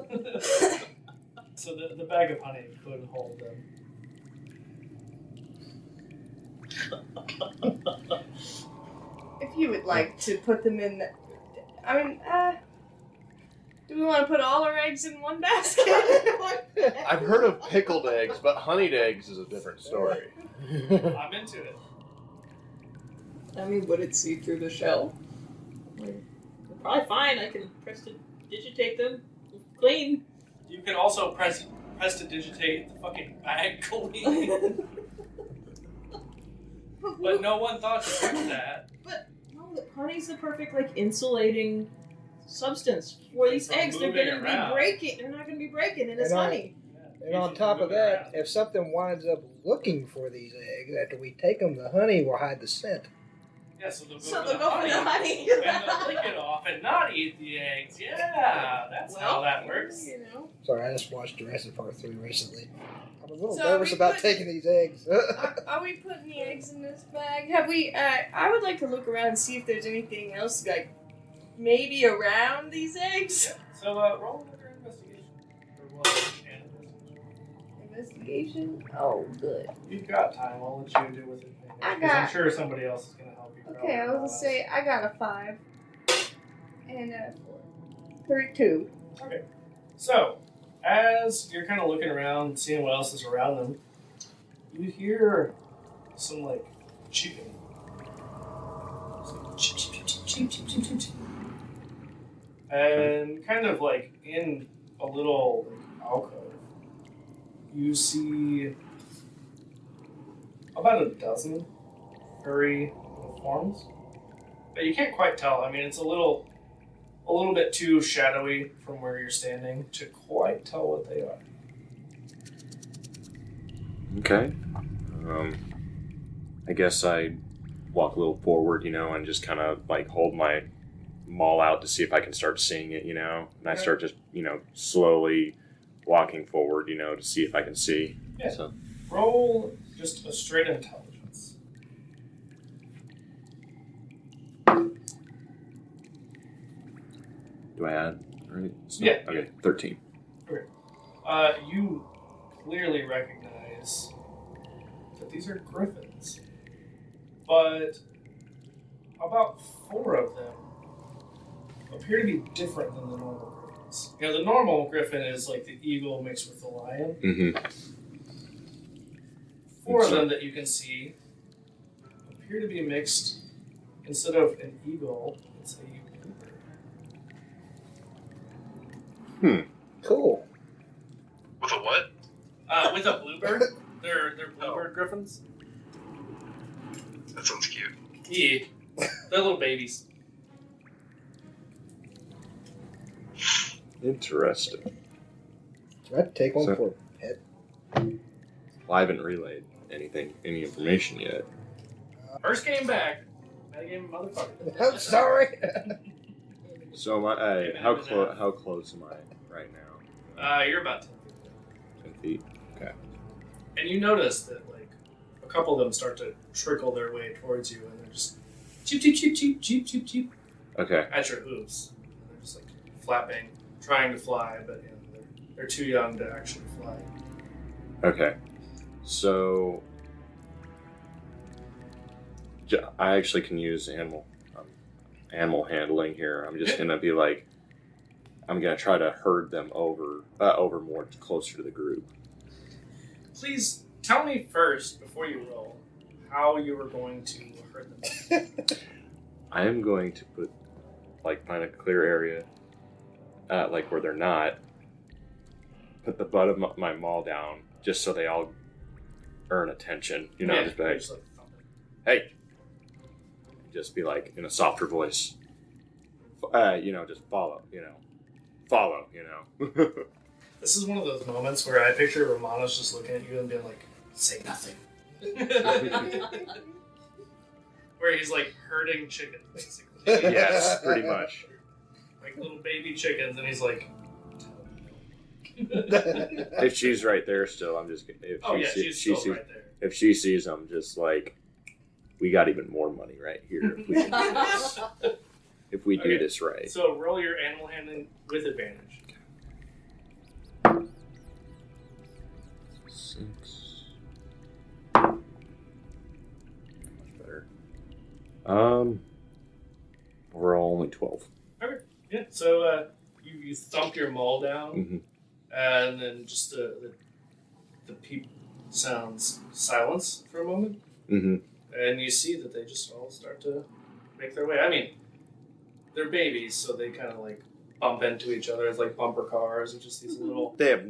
So the bag of honey could hold them. If you would like to put them in the... I mean, do we want to put all our eggs in one basket? I've heard of pickled eggs, but honeyed eggs is a different story. I'm into it. I mean, would it see through the shell? Probably fine. I can prestidigitate them. Clean. You can also prestidigitate the fucking bag clean. But no one thought to do that. But no, honey's the perfect insulating substance for these From eggs. They're moving going to around. be breaking. They're not going to be breaking, and it's And honey. And on top of that, if something winds up looking for these eggs after we take them, the honey will hide the scent. Yeah, so they'll go, So for, they'll the go honey, for the honey. and they'll lick it off and not eat the eggs. Yeah, that's how that works. You know. Sorry, I just watched Jurassic Park 3 recently. I'm a little So nervous we about put- taking these eggs. Are we putting the eggs in this bag? Have we? I would like to look around and see if there's anything else, maybe around these eggs. So roll another investigation. Or an investigation. Investigation. Oh, good. You've got time. I'll let you do with it. I Because I'm got- sure somebody else is going to help you. Okay, I was gonna say I got a 5 and a 4. 2. Okay. So, as you're kind of looking around, seeing what else is around them, you hear some cheeping. It's like, cheep, cheep, cheep, cheep, cheep, cheep, cheep, cheep. And kind of in a little alcove, you see about a dozen furry forms. But you can't quite tell. I mean, it's a little bit too shadowy from where you're standing to quite tell what they are. Okay. I guess I walk a little forward, and just kind of hold my maul out to see if I can start seeing it, And I start just, slowly walking forward, to see if I can see. Yeah. So, Roll just a straight intelligence. do I add? Right? Yeah. Okay, 13. You clearly recognize that these are griffins, but about 4 of them appear to be different than the normal griffins. The normal griffin is the eagle mixed with the lion. Mm-hmm. 4 of them that you can see appear to be mixed. Instead of an eagle, it's a bluebird. Cool. With a what? With a bluebird. They're bluebird griffins. That sounds cute. Yeah, they're little babies. Interesting. Should I take one So- for a pet? Well, I haven't relayed any information yet. First game back. Metagame motherfucker. I'm sorry. So am I, how close am I right now? You're about 10 feet. 10 feet. And you notice that a couple of them start to trickle their way towards you, and they're just cheep cheep cheep cheep cheep cheep cheep Okay. at your hooves. And they're just flapping, trying to fly, but they're too young to actually fly. Okay. So I actually can use animal handling here. I'm just gonna be I'm gonna try to herd them over more closer to the group. Please tell me first, before you roll, how you were going to hurt them. I am going to find a clear area, where they're not. Put the butt of my maul down, just so they all earn attention. Yeah, just be you're like, just hey. Just be in a softer voice. Just follow. Follow. This is one of those moments where I picture Romano's just looking at you and being like, say nothing. Where he's herding chickens, basically. Yes, pretty much. Little baby chickens, and he's like, If she's right there still, I'm just gonna. If Oh she yeah, see- she's she still sees, right there. If she sees them, just like, we got even more money right here. If we, can do this. If we do Okay. this right. So roll your animal handling with advantage. 6. Much better. Overall only 12. Yeah. So you thump your maul down, Mhm. and then just the peep sounds silence for a moment, Mm-hmm. and you see that they just all start to make their way. I mean, they're babies, so they kind of like bump into each other. It's like bumper cars, and just these little They have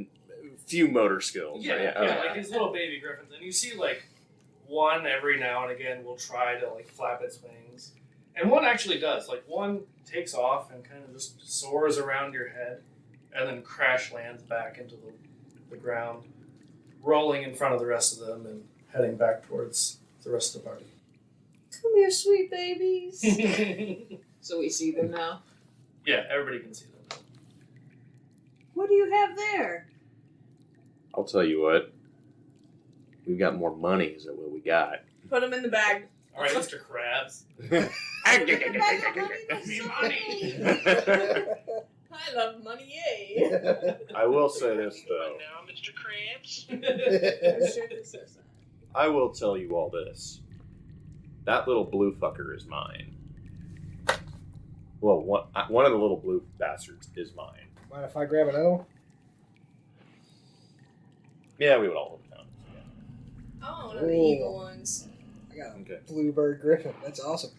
few motor skills. yeah, right? like these little baby griffins, and you see like one every now and again will try to like flap its wings, and one actually does. Like one takes off and kind of just soars around your head, and then crash lands back into the ground, rolling in front of the rest of them and heading back towards the rest of the party. Come here, sweet babies. So we see them now. Yeah, everybody can see them. What do you have there? I'll tell you what. We've got more money, is that what we got? Put them in the bag. All right, Mr. Krabs. I love money, yay. I will say this, But though. now, Mr. Krabs. I'm sure this is that. I will tell you all this. That little blue fucker is mine. Well, one of the little blue bastards is mine. Mind if I grab another one? Yeah, we would all hold it down. Oh, one of the Ooh. eagle ones. I got a Okay. bluebird griffin. That's awesome.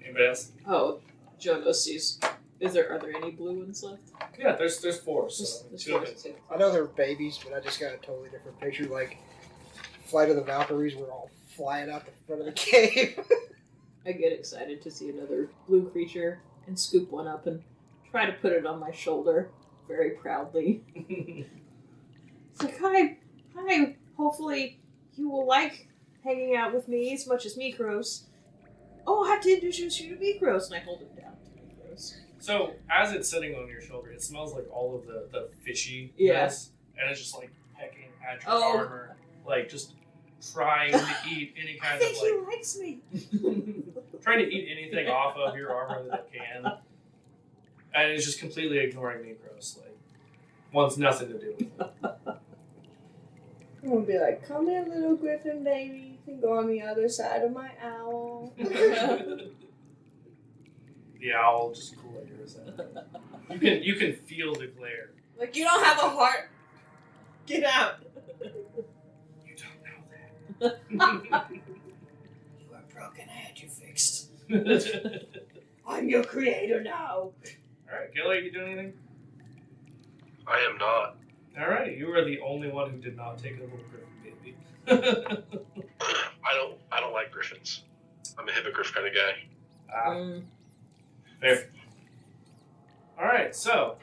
Anybody else? Oh, Jono sees. Are there any blue ones left? Yeah, there's 4. So There's 2 of four, it. too. I know they're babies, but I just got a totally different picture. Like Flight of the Valkyries, we're all flying out the front of the cave. I get excited to see another blue creature and scoop one up and try to put it on my shoulder very proudly. It's like, hi, hopefully you will like hanging out with me as much as Mikros. Oh, I have to introduce you to Mikros, and I hold it down to Mikros. So as it's sitting on your shoulder, it smells like all of the fishy Yeah. mess, and it's just like pecking at your Oh. armor, like just trying to eat any I kind think of he like likes me. trying to eat anything off of your armor that it can, and it's just completely ignoring Mikros. Like wants nothing to do with it. I'm gonna be like, come here, little griffin baby. You can go on the other side of my owl. The owl just glares at you. You can feel the glare. Like, you don't have a heart. Get out. You don't know that. You are broken. I had you fixed. I'm your creator now. Alright, Gilly, you doing anything? I am not. Alright, you are the only one who did not take a little griffin baby. I don't like griffins. I'm a hippogriff kind of guy. Fair. Alright, so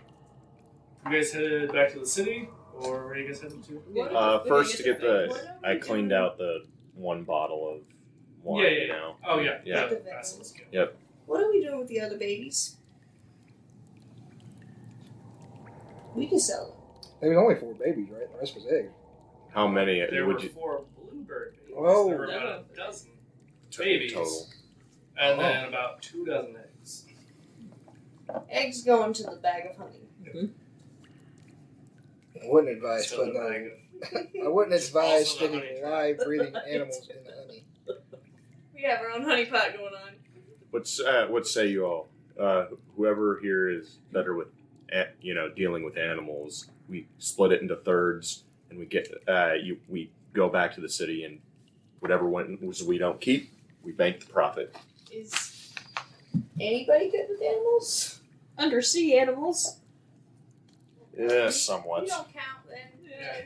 you guys headed back to the city, or where are you guys headed to? First to get I cleaned out the one bottle of wine. Yeah. You know. Oh yeah. Yeah. The Basilisk. Yep. What are we doing with the other babies? We can sell them. There was only 4 babies, right? The rest was eggs. How many There were would you 4 bluebird babies. Oh. There were about a dozen babies. total? And then about 2 dozen eggs. Eggs go into the bag of honey. I wouldn't advise Still in putting the bag I wouldn't advise Also the sticking honey trap. live breathing animals in the honey. We have our own honey pot going on. What say you all? Whoever here is better with, dealing with animals, we split it into thirds, and we get we go back to the city, and whatever ones we don't keep, we bank the profit. Is anybody good with animals? Undersea animals. Yeah, We somewhat. don't count then. Yeah.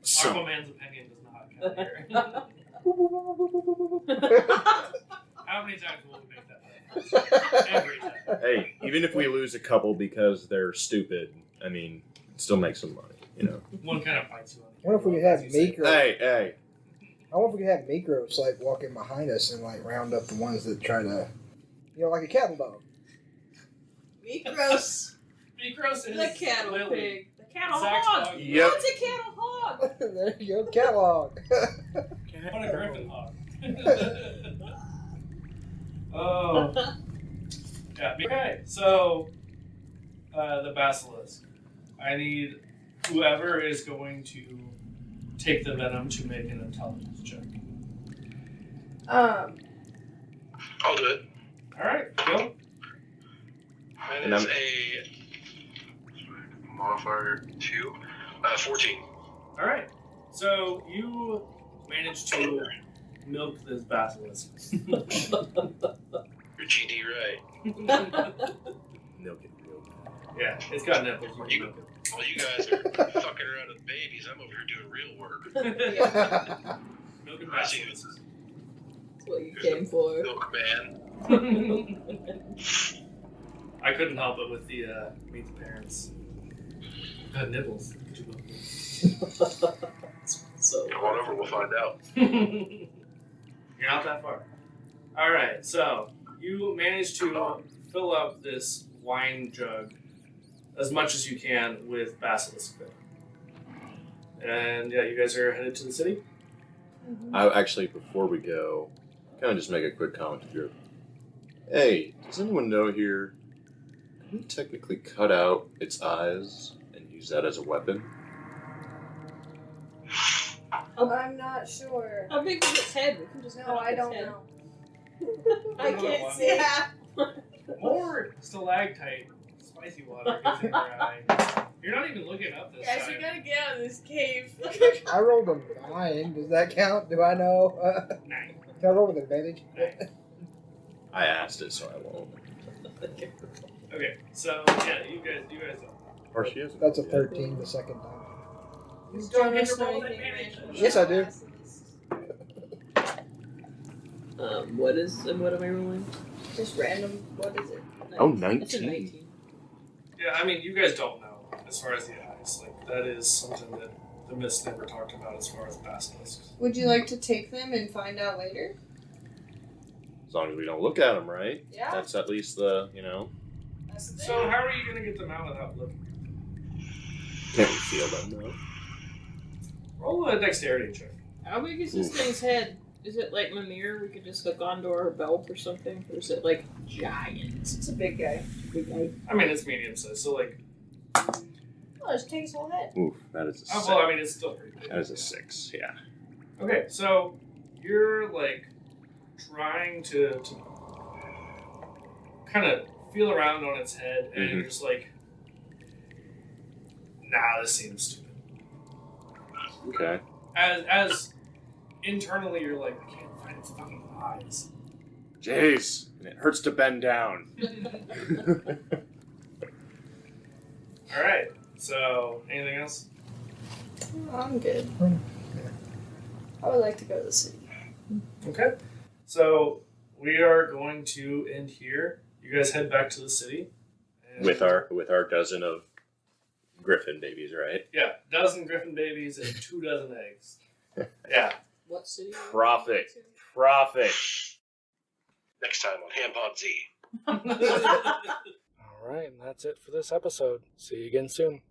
Some- Aquaman's opinion does not count here. How many times will we make that? Every time. Hey, even if we lose a couple because they're stupid, I mean, it still makes some money, One kind of fights you on What if we could have as you say. Micros? Hey, I wonder if we could have Micros like walking behind us and like round up the ones that try to, like a cattle dog. Mikros. Becros is The cattle Lily. pig. The cattle Zach's hog. dog. Yep. What's a cattle hog? There you go, catalog. What a griffin hog. Oh. Yeah. Okay, so the Basilisk. I need whoever is going to take the venom to make an intelligence check. I'll do it. Alright, go. That is a modifier 2. 14. Alright. So you manage to milk this basilisk. Your GD right. Milk it real. Yeah, it's got nipples. You can milk While you guys are fucking around with babies, I'm over here doing real work. it. Milk and I see basilisk. That's what you came for. Milk man. I couldn't help it with the meet the parents. Got nipples. So Come on over, we'll find out. You're not that far. Alright, so you manage to fill up this wine jug as much as you can with basilisk venom. And yeah, you guys are headed to the city? I actually, before we go, kind of just make a quick comment to the group. Hey, does anyone know here? Can we technically cut out its eyes and use that as a weapon? I'm not sure. how big is its head? We can just cut No, off I its don't head. know. I Another can't one. see. Yeah. More stalactite, spicy water gets in your eye. You're not even looking up this Guys, time. we gotta get out of this cave. I rolled a 9. Does that count? Do I know? Nine. Can I roll with advantage? I asked it, so I won't. Okay, so yeah, you guys don't. Or she is. That's a 13 the second time. You Don't don't get miss to roll anything, advantage. man. Yes, I do. What am I rolling? Just random. What is it? Oh, It's a 19. 19. Yeah, I mean, you guys don't know as far as the eyes. Like, that is something that the Mist never talked about as far as basilisks. Would you like to take them and find out later? As long as we don't look at them, right? Yeah. That's at least the, That's the thing. So, how are you going to get them out without looking? can't we feel them, though? Roll a dexterity check. How big is this Oof. thing's head? Is it like Mimir? We could just hook onto our belt or something? Or is it like giant? It's a big guy. Big guy? I mean, it's medium size, so like. Oh, just take his whole head. Oof, that is a 6. Oh, well, I mean, it's still pretty big. That is a 6, yeah. Okay, so you're like trying to kind of feel around on its head, and you're just like, nah, this seems stupid. Okay. As internally, you're like, I can't find its fucking eyes. Jeez, and it hurts to bend down. All right. So, anything else? I'm good. I would like to go to the city. Okay. So we are going to end here. You guys head back to the city. And with our dozen of griffin babies, right? Yeah, dozen griffin babies and 2 dozen eggs. Yeah. What city? Profit. Next time on Hampod Z. All right, and that's it for this episode. See you again soon.